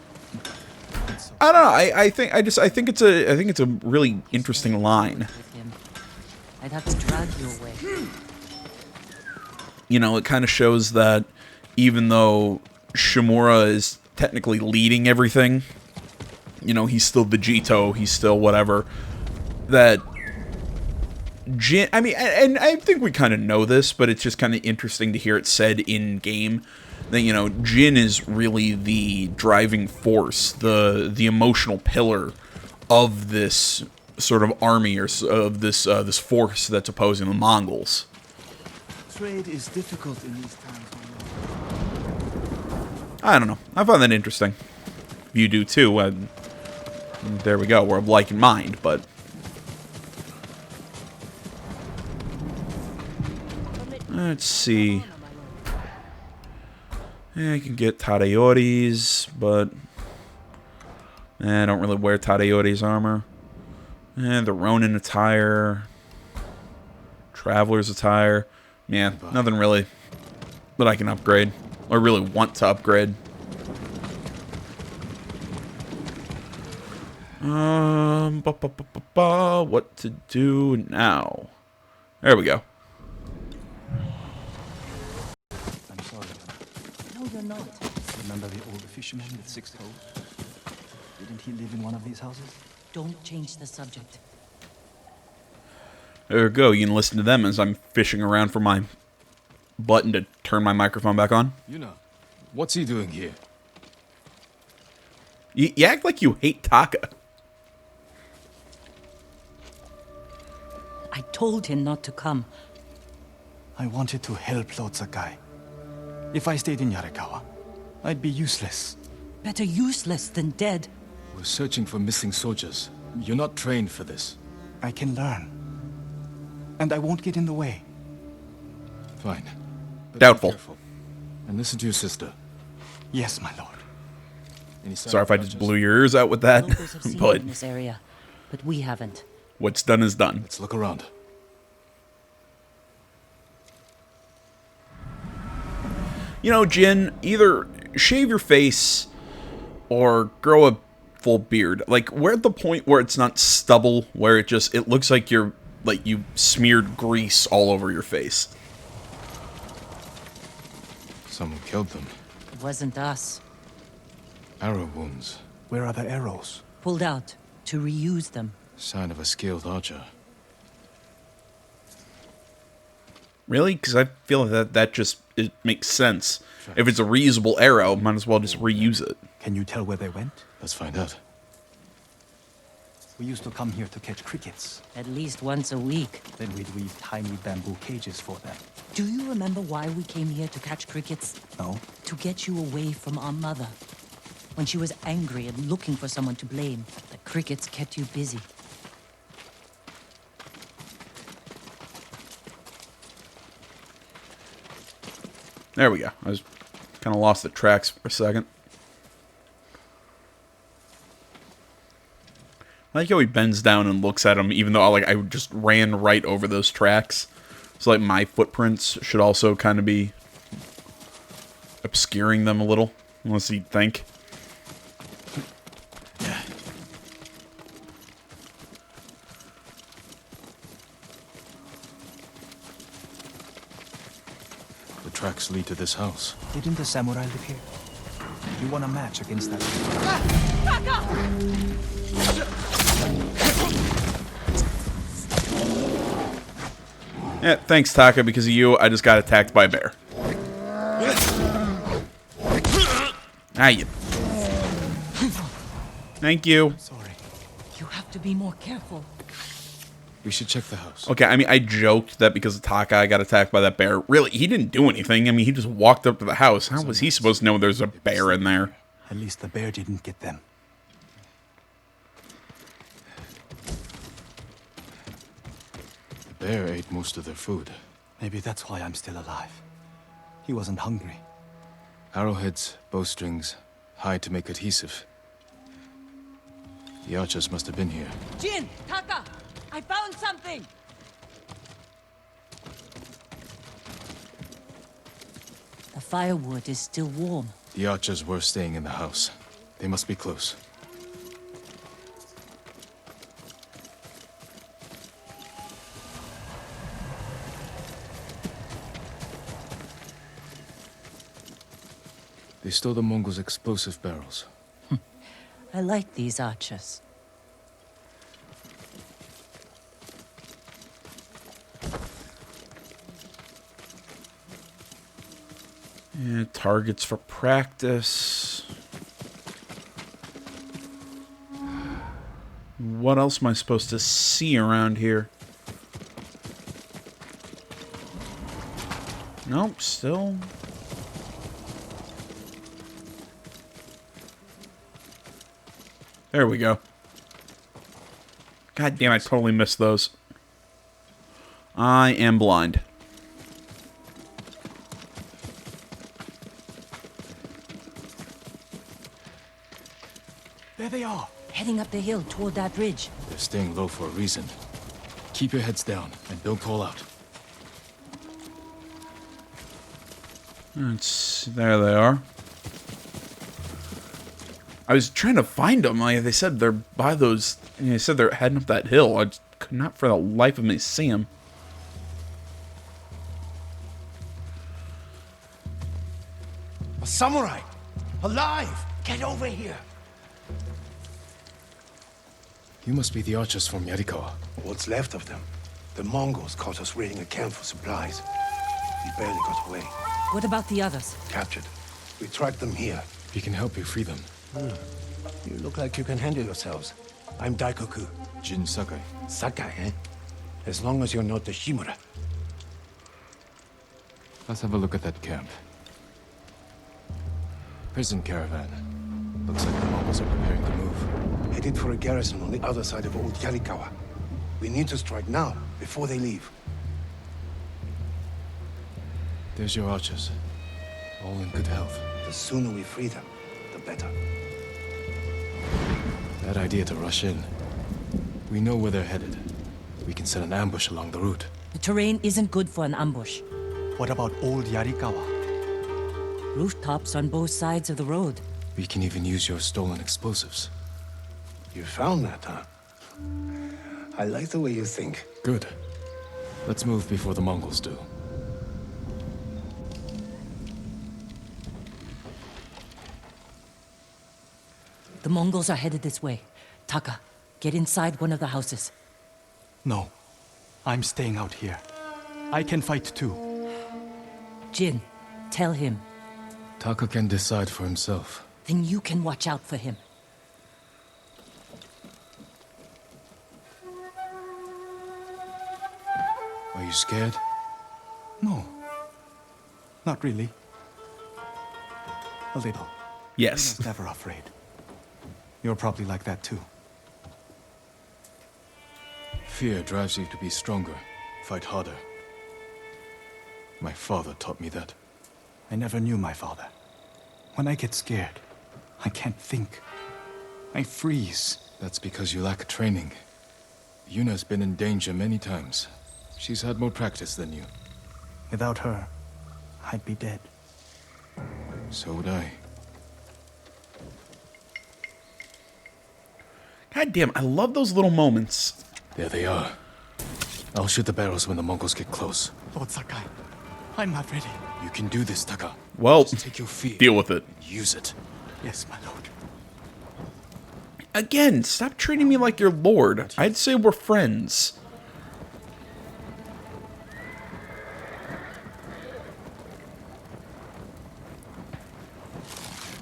I don't know. I think it's a really interesting line. With him. I'd have to drag you away. You know, it kind of shows that even though Shimura is technically leading everything, you know, he's still the Jito, he's still whatever, that Jin, I mean, and I think we kind of know this, but it's just kind of interesting to hear it said in game, that, you know, Jin is really the driving force, the emotional pillar of this sort of army, or of this this force that's opposing the Mongols. Trade is difficult in these times. I don't know. I find that interesting. You do too. There we go. We're of like in mind, but... Let's see. Yeah, I can get Tadayori's, but... I don't really wear Tadayori's armor. The Ronin attire. Traveler's attire. Yeah, nothing really that I can upgrade. Or really want to upgrade. What to do now? There we go. I'm sorry. No, you're not. Remember the old fisherman with 6 toes? Didn't he live in one of these houses? Don't change the subject. There we go. You can listen to them as I'm fishing around for my button to turn my microphone back on. Yuna, what's he doing here? You act like you hate Taka. I told him not to come. I wanted to help Lord Sakai. If I stayed in Yarikawa, I'd be useless. Better useless than dead. We're searching for missing soldiers. You're not trained for this. I can learn. And I won't get in the way. Fine. But Doubtful. be careful. And listen to your sister. Yes, my lord. Any sign Sorry of if I just archers? blew your ears out with that, Locals have seen but it in this area, but we haven't. what's done is done. Let's look around. You know, Jin, either shave your face or grow a full beard. Like, we're at the point where it's not stubble, where it looks like you smeared grease all over your face. Someone killed them. It wasn't us. Arrow wounds. Where are the arrows? Pulled out to reuse them. Sign of a skilled archer. Really? Because I feel like that just it makes sense. If it's a reusable arrow, might as well just reuse it. Can you tell where they went? Let's find out. We used to come here to catch crickets. At least once a week. Then we'd weave tiny bamboo cages for them. Do you remember why we came here to catch crickets? No? To get you away from our mother. When she was angry and looking for someone to blame, the crickets kept you busy. There we go. I was kind of lost the tracks for a second. I like how he bends down and looks at him, even though I just ran right over those tracks. So like my footprints should also kind of be obscuring them a little, unless you think. The tracks lead to this house. Didn't the samurai live here? You want a match against that? Yeah, thanks, Taka. Because of you, I just got attacked by a bear. Ah, you. Thank you. Sorry. You have to be more careful. We should check the house. Okay, I mean, I joked that because of Taka, I got attacked by that bear. Really, he didn't do anything. I mean, he just walked up to the house. How was he supposed to know there's a bear in there? At least the bear didn't get them. The bear ate most of their food. Maybe that's why I'm still alive. He wasn't hungry. Arrowheads, bowstrings, hide to make adhesive. The archers must have been here. Jin, Taka, I found something. The firewood is still warm. The archers were staying in the house. They must be close. They stole the Mongols' explosive barrels. I like these archers. Yeah, targets for practice. What else am I supposed to see around here? Nope, still. There we go. God damn, I totally missed those. I am blind. There they are. Heading up the hill toward that ridge. They're staying low for a reason. Keep your heads down and don't call out. There they are. I was trying to find them. Like they said, they're by those. They said they're heading up that hill. I just could not, for the life of me, see them. A samurai! Alive! Get over here! You must be the archers from Yarikawa. What's left of them? The Mongols caught us raiding a camp for supplies. We barely got away. What about the others? Captured. We tracked them here. We can help you free them. You look like you can handle yourselves. I'm Daikoku. Jin Sakai. Sakai, eh? As long as you're not the Shimura. Let's have a look at that camp. Prison caravan. Looks like the Mongols are preparing to move. Headed for a garrison on the other side of Old Yarikawa. We need to strike now, before they leave. There's your archers. All in good health. The sooner we free them, the better. Bad idea to rush in. We know where they're headed. We can set an ambush along the route. The terrain isn't good for an ambush. What about Old Yarikawa? Rooftops on both sides of the road. We can even use your stolen explosives. You found that, huh? I like the way you think. Good. Let's move before the Mongols do. The Mongols are headed this way. Taka, get inside one of the houses. No. I'm staying out here. I can fight too. Jin, tell him. Taka can decide for himself. Then you can watch out for him. Are you scared? No. Not really. A little. Yes. Lena's never afraid. You're probably like that too. Fear drives you to be stronger, fight harder. My father taught me that. I never knew my father. When I get scared, I can't think. I freeze. That's because you lack training. Yuna's been in danger many times. She's had more practice than you. Without her, I'd be dead. So would I. God damn, I love those little moments. There they are. I'll shoot the barrels when the Mongols get close. Lord Sakai, I'm not ready. You can do this, Taka. Well, Just take your fear. deal with it. And use it. Yes, my lord. Again, stop treating me like your lord. I'd say we're friends.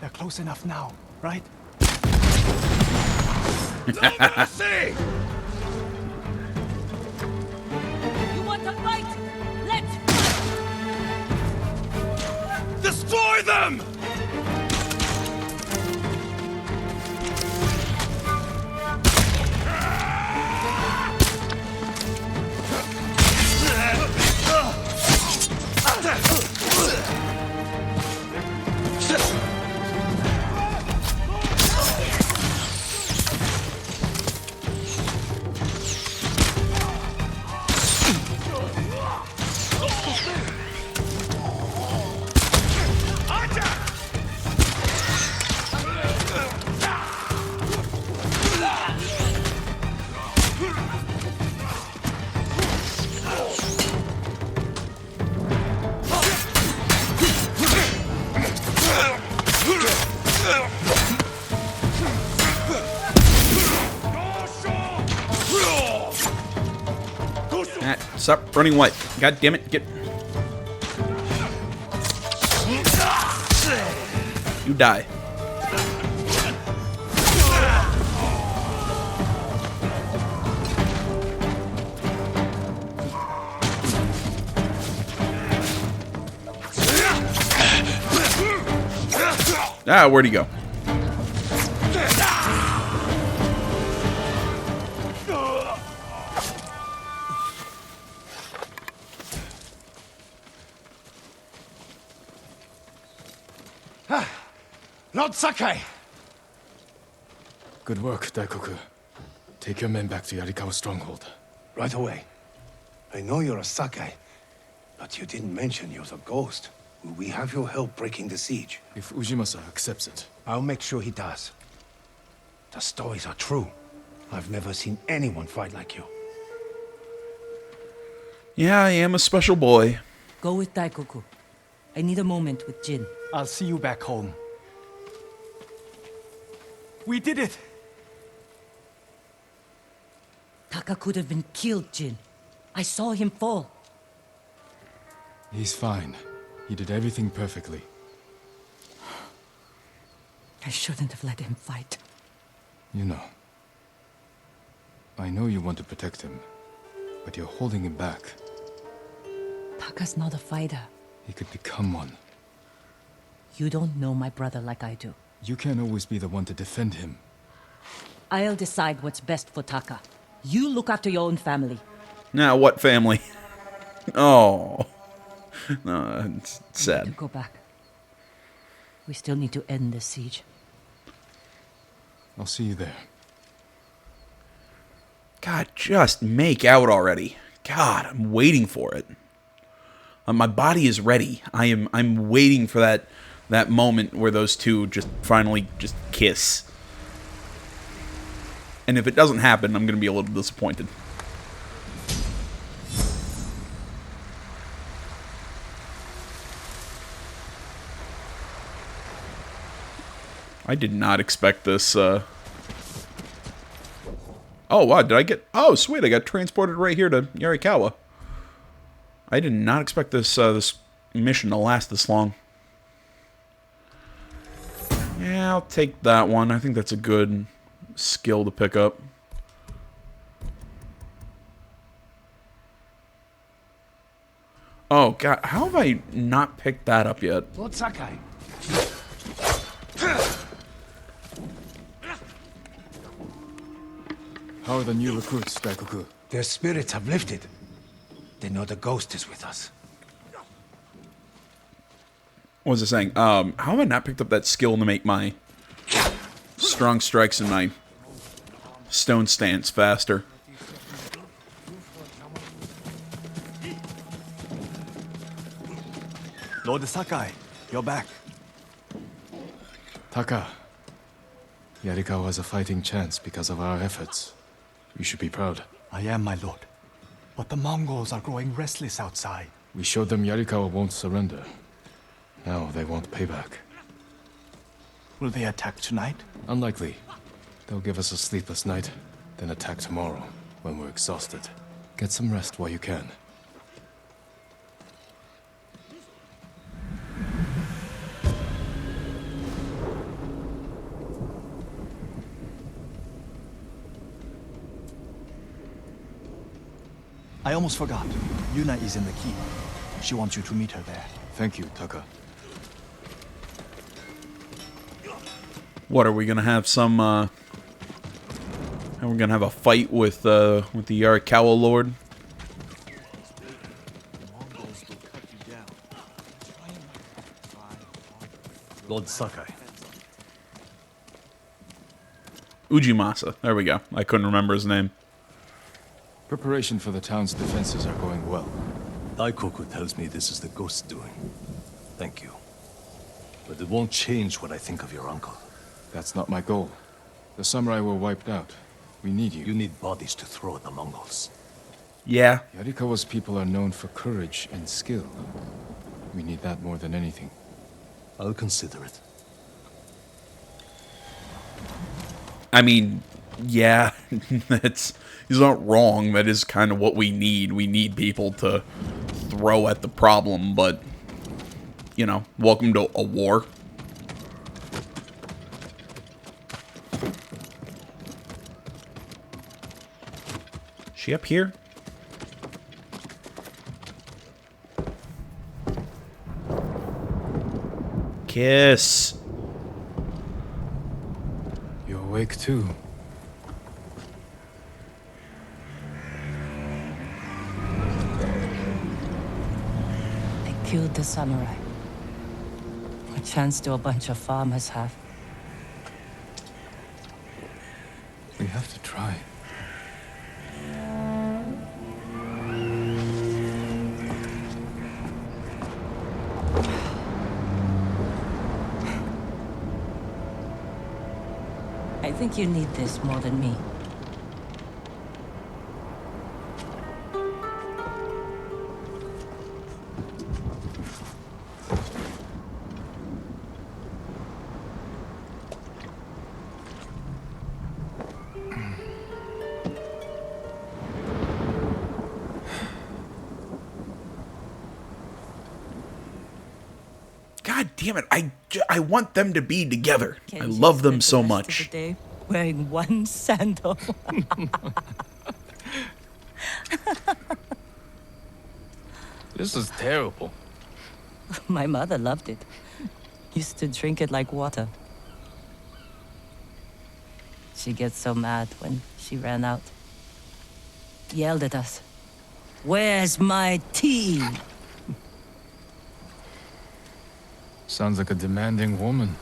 They're close enough now, right? No mercy! You want to fight? Let's Destroy them! Stop running away. God damn it. Get. You die. Ah, where'd he go? Lord Sakai! Good work, Daikoku. Take your men back to Yarikawa stronghold. Right away. I know you're a Sakai, but you didn't mention you're the ghost. Will we have your help breaking the siege? If Ujimasa accepts it. I'll make sure he does. The stories are true. I've never seen anyone fight like you. Yeah, I am a special boy. go with Daikoku. I need a moment with Jin. I'll see you back home. We did it! Taka could have been killed, Jin. I saw him fall. He's fine. He did everything perfectly. I shouldn't have let him fight. You know. I know you want to protect him, but you're holding him back. Taka's not a fighter. He could become one. You don't know my brother like I do. You can't always be the one to defend him. I'll decide what's best for Taka. You look after your own family. Now, what family? Oh. No, it's To sad. go back. We still need to end this siege. I'll see you there. God, just make out already. God, I'm waiting for it. My body is ready. I'm waiting for that moment where those two just finally just kiss. And if it doesn't happen, I'm going to be a little disappointed. I did not expect this. Oh, wow. Did I get... Oh, sweet. I got transported right here to Yarikawa. I did not expect this this mission to last this long. Yeah, I'll take that one. I think that's a good skill to pick up. Oh, God. How have I not picked that up yet? Lord Sakai. How are the new recruits, Daikoku? Their spirits have lifted. They know the ghost is with us. What was it saying? How have I not picked up that skill to make my strong strikes and my stone stance faster. Lord Sakai, you're back. Taka, Yarikawa has a fighting chance because of our efforts. You should be proud. I am, my lord. But the Mongols are growing restless outside. We showed them Yarikawa won't surrender. Now they want payback. Will they attack tonight? Unlikely. They'll give us a sleepless night, then attack tomorrow, when we're exhausted. Get some rest while you can. I almost forgot. Yuna is in the keep. She wants you to meet her there. Thank you, Taka. What are we gonna have some? Are we gonna have a fight with the Yarikawa Lord? Lord Sakai. Ujimasa. There we go. I couldn't remember his name. Preparation for the town's defenses are going well. Daikoku tells me this is the ghost's doing. Thank you. But it won't change what I think of your uncle. That's not my goal. The samurai were wiped out. We need you. You need bodies to throw at the Mongols. Yeah. Yarikawa's people are known for courage and skill. We need that more than anything. I'll consider it. I mean, yeah, he's not wrong. That is kind of what we need. We need people to throw at the problem, but, you know, welcome to a war. Is she up here? Kiss. You awake too? I killed the samurai. What chance do a bunch of farmers have? We have to try. I think you need this more than me. God damn it. I want them to be together. I love them so much. Of the day wearing one sandal. This is terrible. My mother loved it. Used to drink it like water. She gets so mad when she ran out. Yelled at us. Where's my tea? Sounds like a demanding woman.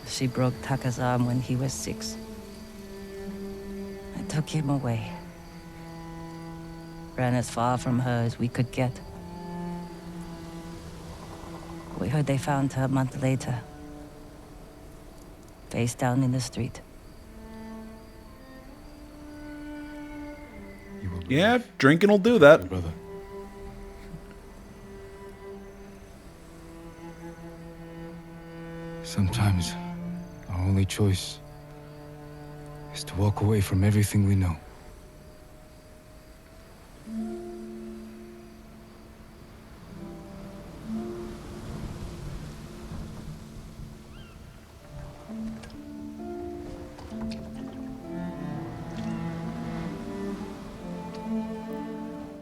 She broke Taka's arm when he was 6. I took him away. Ran as far from her as we could get. We heard they found her a month later. Face down in the street. Yeah, drinking will do that. Brother. Sometimes, our only choice is to walk away from everything we know.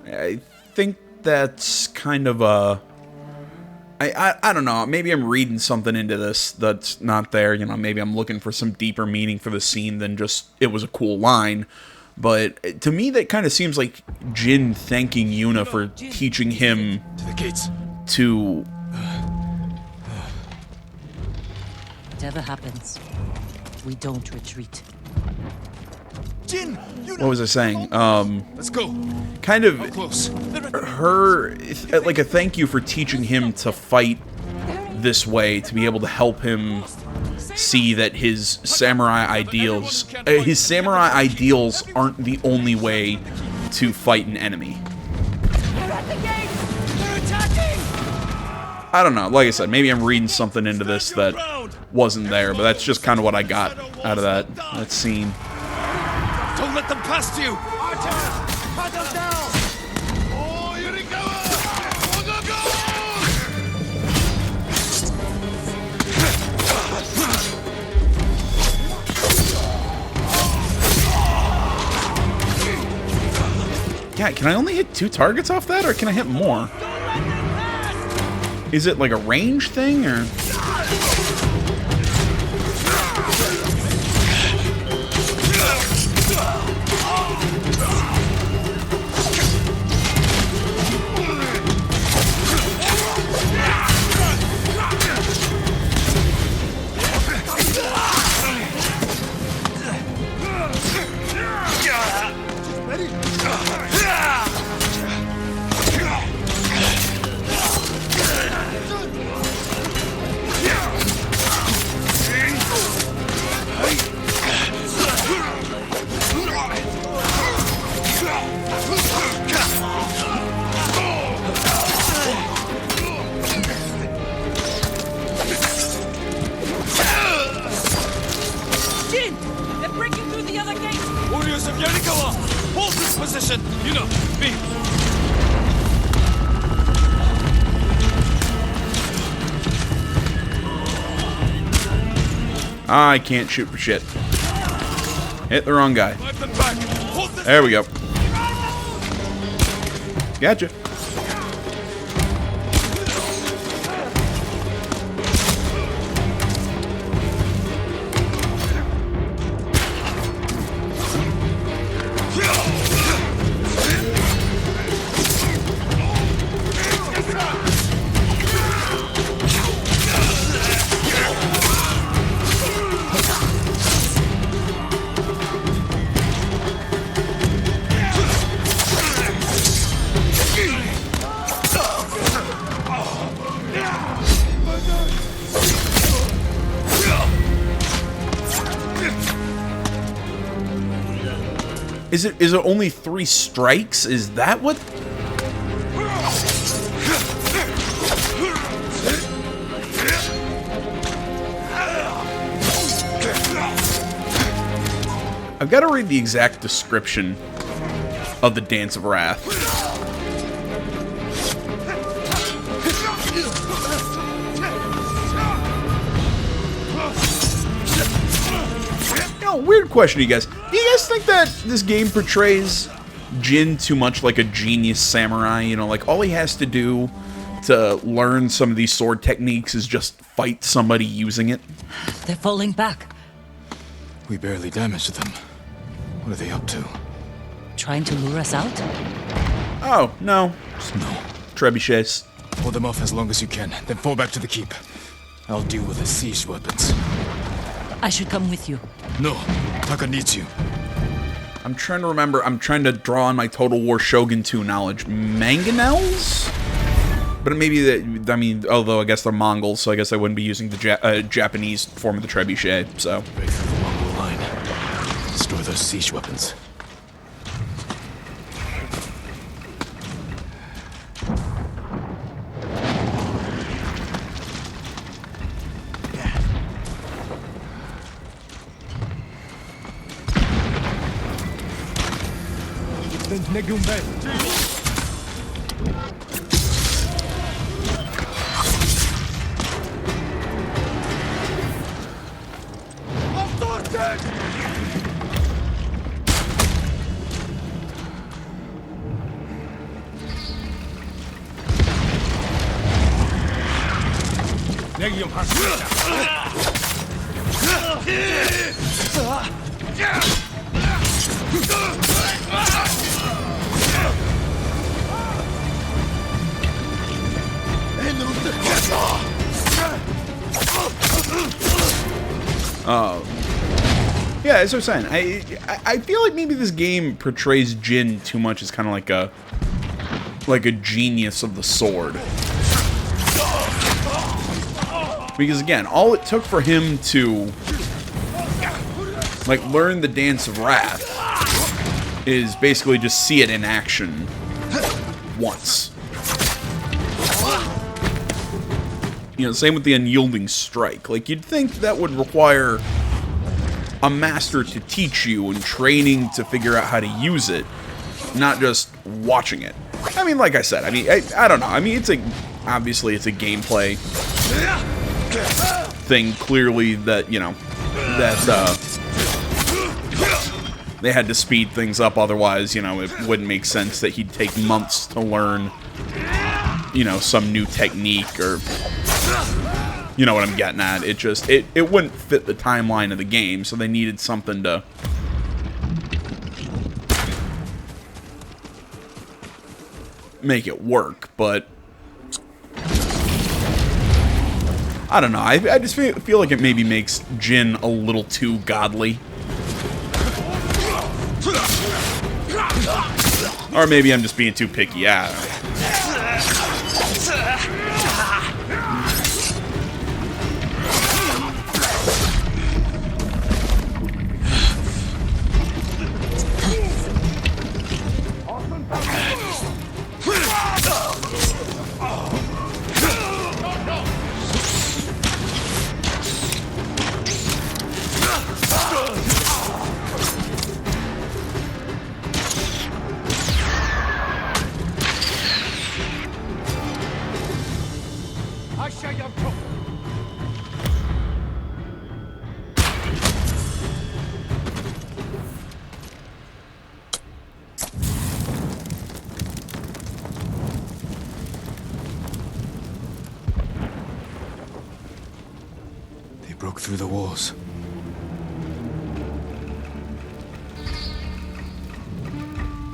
I think that's kind of a... I don't know, maybe I'm reading something into this that's not there, you know, maybe I'm looking for some deeper meaning for the scene than just, it was a cool line, but to me that kind of seems like Jin thanking Yuna for teaching him To the gates. to Whatever happens, we don't retreat. Jin, What was I saying? Let's go. Kind of Close. her, like a thank you for teaching him to fight this way, to be able to help him see that his samurai ideals aren't the only way to fight an enemy. I don't know, like I said, maybe I'm reading something into this that wasn't there, but that's just kind of what I got out of that scene. Don't let them past you! Yeah, can I only hit 2 targets off that, or can I hit more? Is it like a range thing, or...? Jin! They're breaking through the other gate! Warriors of Yarikawa! Hold this position! You know, me! I can't shoot for shit. Hit the wrong guy. There we go. Gotcha. Is it only 3 strikes? Is that what? I've got to read the exact description of the Dance of Wrath. Weird question, you guys. Do you guys think that this game portrays Jin too much like a genius samurai? You know, like all he has to do to learn some of these sword techniques is just fight somebody using it? They're falling back. We barely damaged them. What are they up to? Trying to lure us out? Oh, no. No. Trebuchets. Hold them off as long as you can, then fall back to the keep. I'll deal with the siege weapons. I should come with you. No, Taka needs you. I'm trying to remember. I'm trying to draw on my Total War Shogun 2 knowledge. Mangonels? But maybe that, I mean, although I guess they're Mongols, so I guess I wouldn't be using the Japanese form of the trebuchet, so. Break through the Mongol line. Destroy those siege weapons. Yeah, as I was saying, I feel like maybe this game portrays Jin too much as kind of like a genius of the sword. Because again, all it took for him to like learn the Dance of Wrath is basically just see it in action once. You know, same with the Unyielding Strike. Like, you'd think that would require a master to teach you and training to figure out how to use it, not just watching it. I mean, like I said, I mean, I don't know. I mean, obviously it's a gameplay thing, clearly, that, you know, that, they had to speed things up, otherwise, you know, it wouldn't make sense that he'd take months to learn, you know, some new technique, or, you know what I'm getting at. It just, it wouldn't fit the timeline of the game, so they needed something to make it work, but I don't know, I just feel like it maybe makes Jin a little too godly. Or maybe I'm just being too picky. I don't know. Broke through the walls.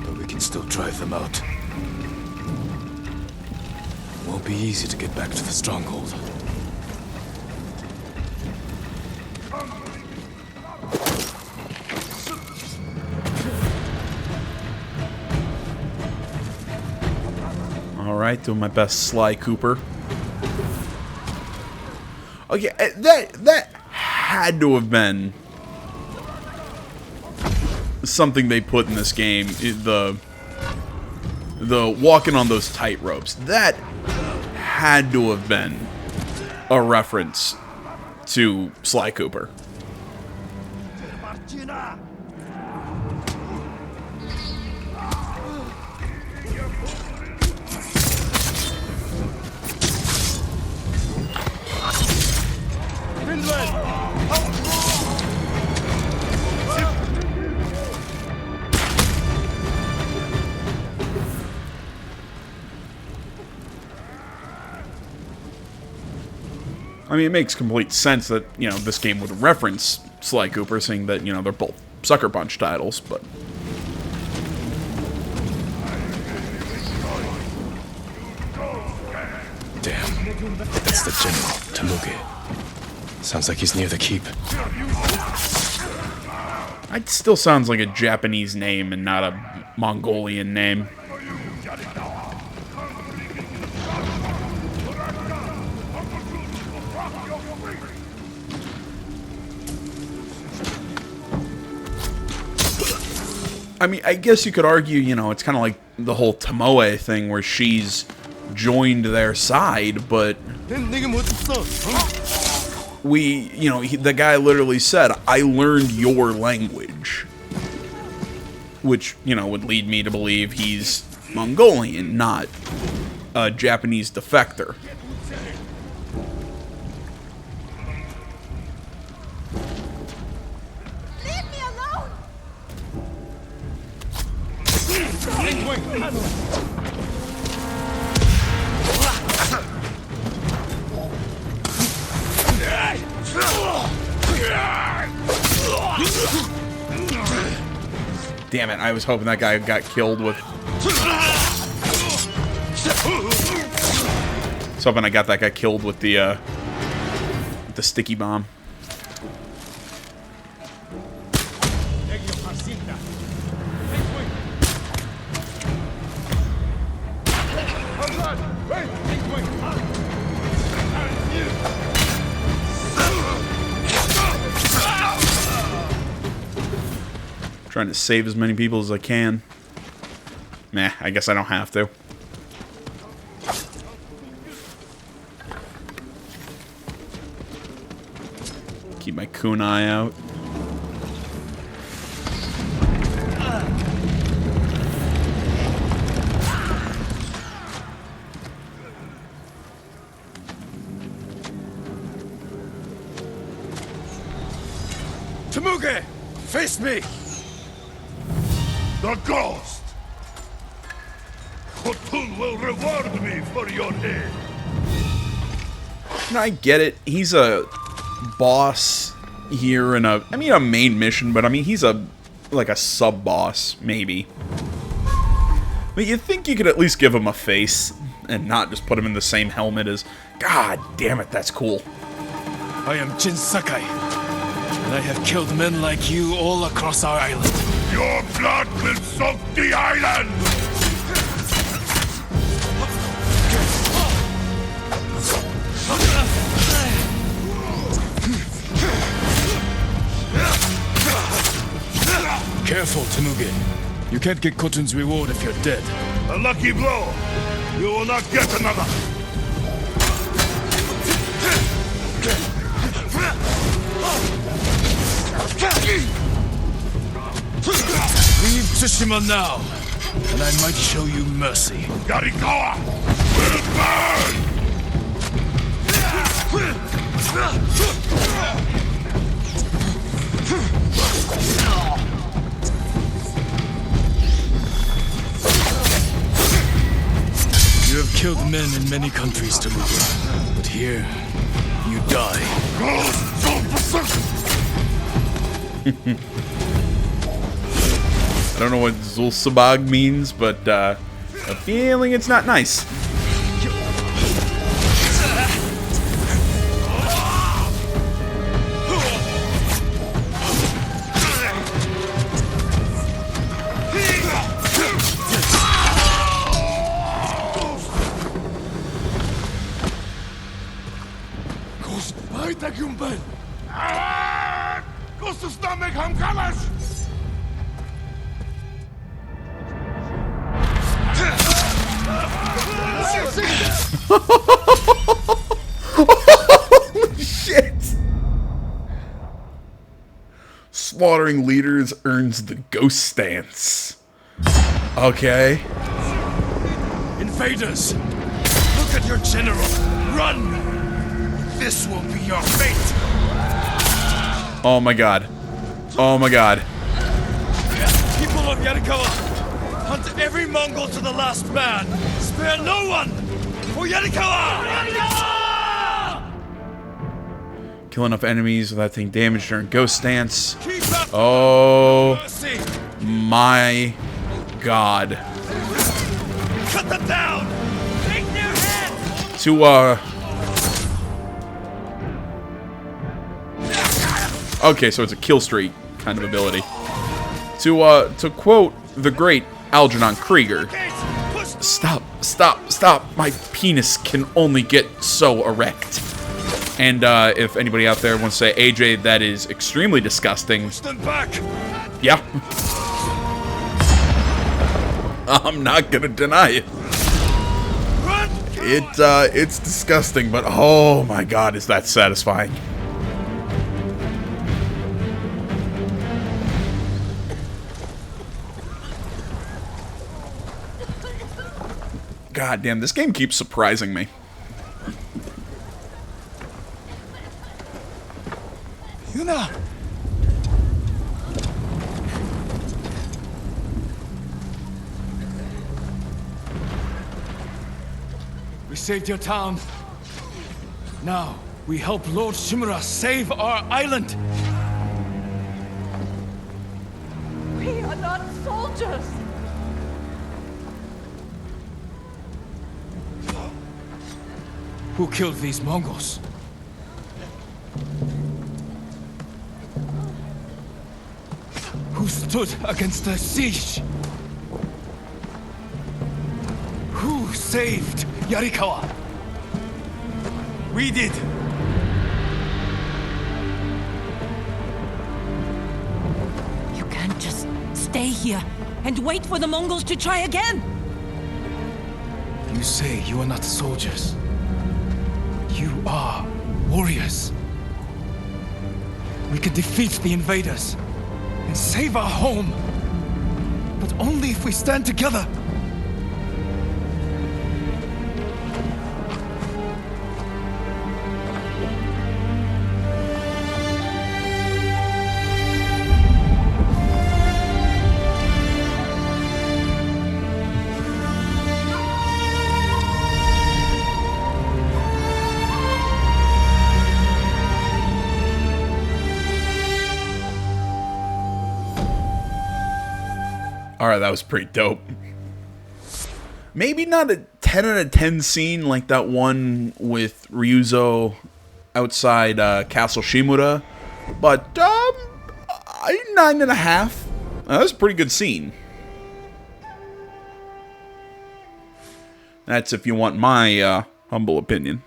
But we can still drive them out. Won't be easy to get back to the stronghold. Alright, doing my best, Sly Cooper. Okay, that had to have been something they put in this game. The walking on those tight ropes. That had to have been a reference to Sly Cooper. I mean, it makes complete sense that, you know, this game would reference Sly Cooper, seeing that, you know, they're both Sucker Punch titles, but... Damn. That's the general, Tamuge. Sounds like he's near the keep. It still sounds like a Japanese name and not a Mongolian name. I mean, I guess you could argue, you know, it's kind of like the whole Tomoe thing where she's joined their side, but you know, the guy literally said, I learned your language. Which, you know, would lead me to believe he's Mongolian, not a Japanese defector. Leave me alone! Damn it, I was hoping that guy got killed with... I was hoping I got that guy killed with the sticky bomb. Trying to save as many people as I can. Nah, I guess I don't have to. Keep my kunai out. Temuge! Face me! The ghost! Khotun will reward me for your aid. And I get it. He's a boss here in a main mission, but I mean, he's like a sub-boss, maybe. But you'd think you could at least give him a face and not just put him in the same helmet as... God damn it, that's cool. I am Jin Sakai, and I have killed men like you all across our island. Your blood will soak the island! Careful, Temuge. You can't get Khotun's reward if you're dead. A lucky blow! You will not get another! Leave Tsushima now, and I might show you mercy. Yarikawa will burn! You have killed men in many countries, Temuge, but here, you die. I don't know what Zul'Sabag means, but a feeling it's not nice. Holy shit! Slaughtering leaders earns the ghost stance. Okay. Invaders! Look at your general! Run! This will be your fate! Oh my god. Oh my god. People of Yarikawa, hunt every Mongol to the last man! Spare no one! For Yarikawa! Kill enough enemies without taking damage during ghost stance. Oh my god. Cut them down! Take their heads! To okay, so it's a kill streak kind of ability. To quote the great Algernon Krieger, stop, stop, stop, my penis can only get so erect. And if anybody out there wants to say, AJ, that is extremely disgusting. Stand back. Yeah. I'm not gonna deny it. It's disgusting, but oh my god, is that satisfying. God damn, this game keeps surprising me. Yuna! We saved your town. Now, we help Lord Shimura save our island! We are not soldiers! Who killed these Mongols? Who stood against the siege? Who saved Yarikawa. We did. You can't just stay here and wait for the Mongols to try again. You say you are not soldiers. You are warriors. We can defeat the invaders and save our home. But only if we stand together. Alright, that was pretty dope. Maybe not a 10 out of 10 scene like that one with Ryuzo outside Castle Shimura, but 9.5. That was a pretty good scene. That's if you want my humble opinion.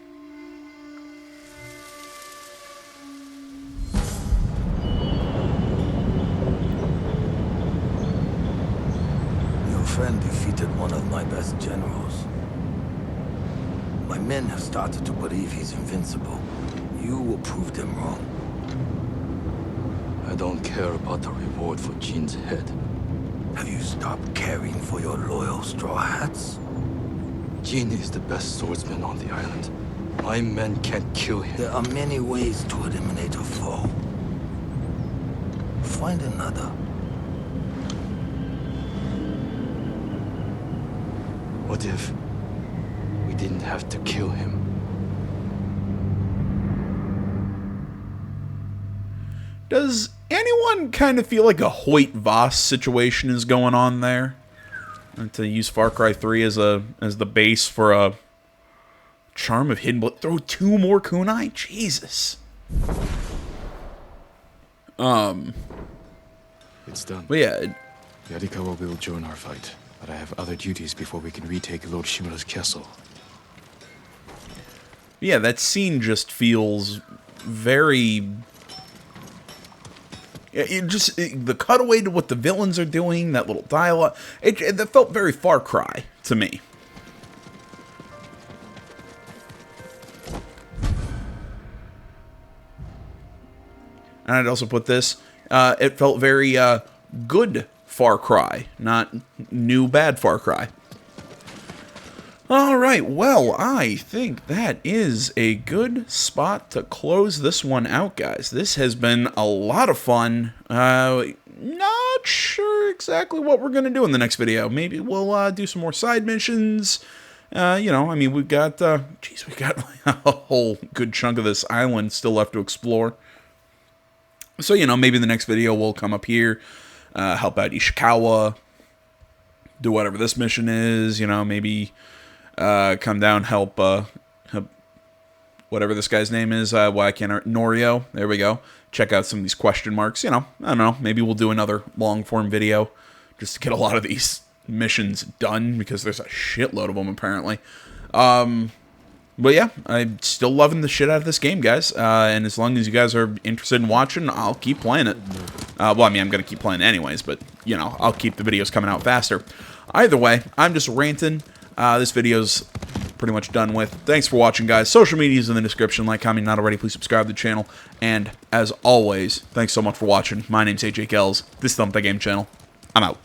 Friend defeated one of my best generals. My men have started to believe he's invincible. You will prove them wrong. I don't care about the reward for Jin's head. Have you stopped caring for your loyal Straw Hats? Jin is the best swordsman on the island. My men can't kill him. There are many ways to eliminate a foe. Find another. What if we didn't have to kill him? Does anyone kind of feel like a Hoyt Voss situation is going on there? And to use Far Cry 3 as the base for a Charm of Hidden Blood. Throw 2 more kunai? Jesus. It's done. But yeah. Yarikawa will join our fight. But I have other duties before we can retake Lord Shimura's castle. Yeah, that scene just feels very... the cutaway to what the villains are doing, that little dialogue, that felt very Far Cry to me. And I'd also put this, it felt very good Far Cry, not new bad Far Cry. Alright, well, I think that is a good spot to close this one out, guys. This has been a lot of fun. Not sure exactly what we're going to do in the next video. Maybe we'll do some more side missions. You know, I mean, we've got, we got a whole good chunk of this island still left to explore. So, you know, maybe in the next video we'll come up here, help out Ishikawa, do whatever this mission is, you know, maybe come down, help whatever this guy's name is, why I can't, Norio, there we go, check out some of these question marks, you know, I don't know, maybe we'll do another long-form video, just to get a lot of these missions done, because there's a shitload of them, apparently. But yeah, I'm still loving the shit out of this game, guys. And as long as you guys are interested in watching, I'll keep playing it. Well, I mean, I'm going to keep playing anyways, but, you know, I'll keep the videos coming out faster. Either way, I'm just ranting. This video's pretty much done with. Thanks for watching, guys. Social media is in the description. Like, comment, not already, please subscribe to the channel. And, as always, thanks so much for watching. My name's AJ Kells. This is the Game Channel. I'm out.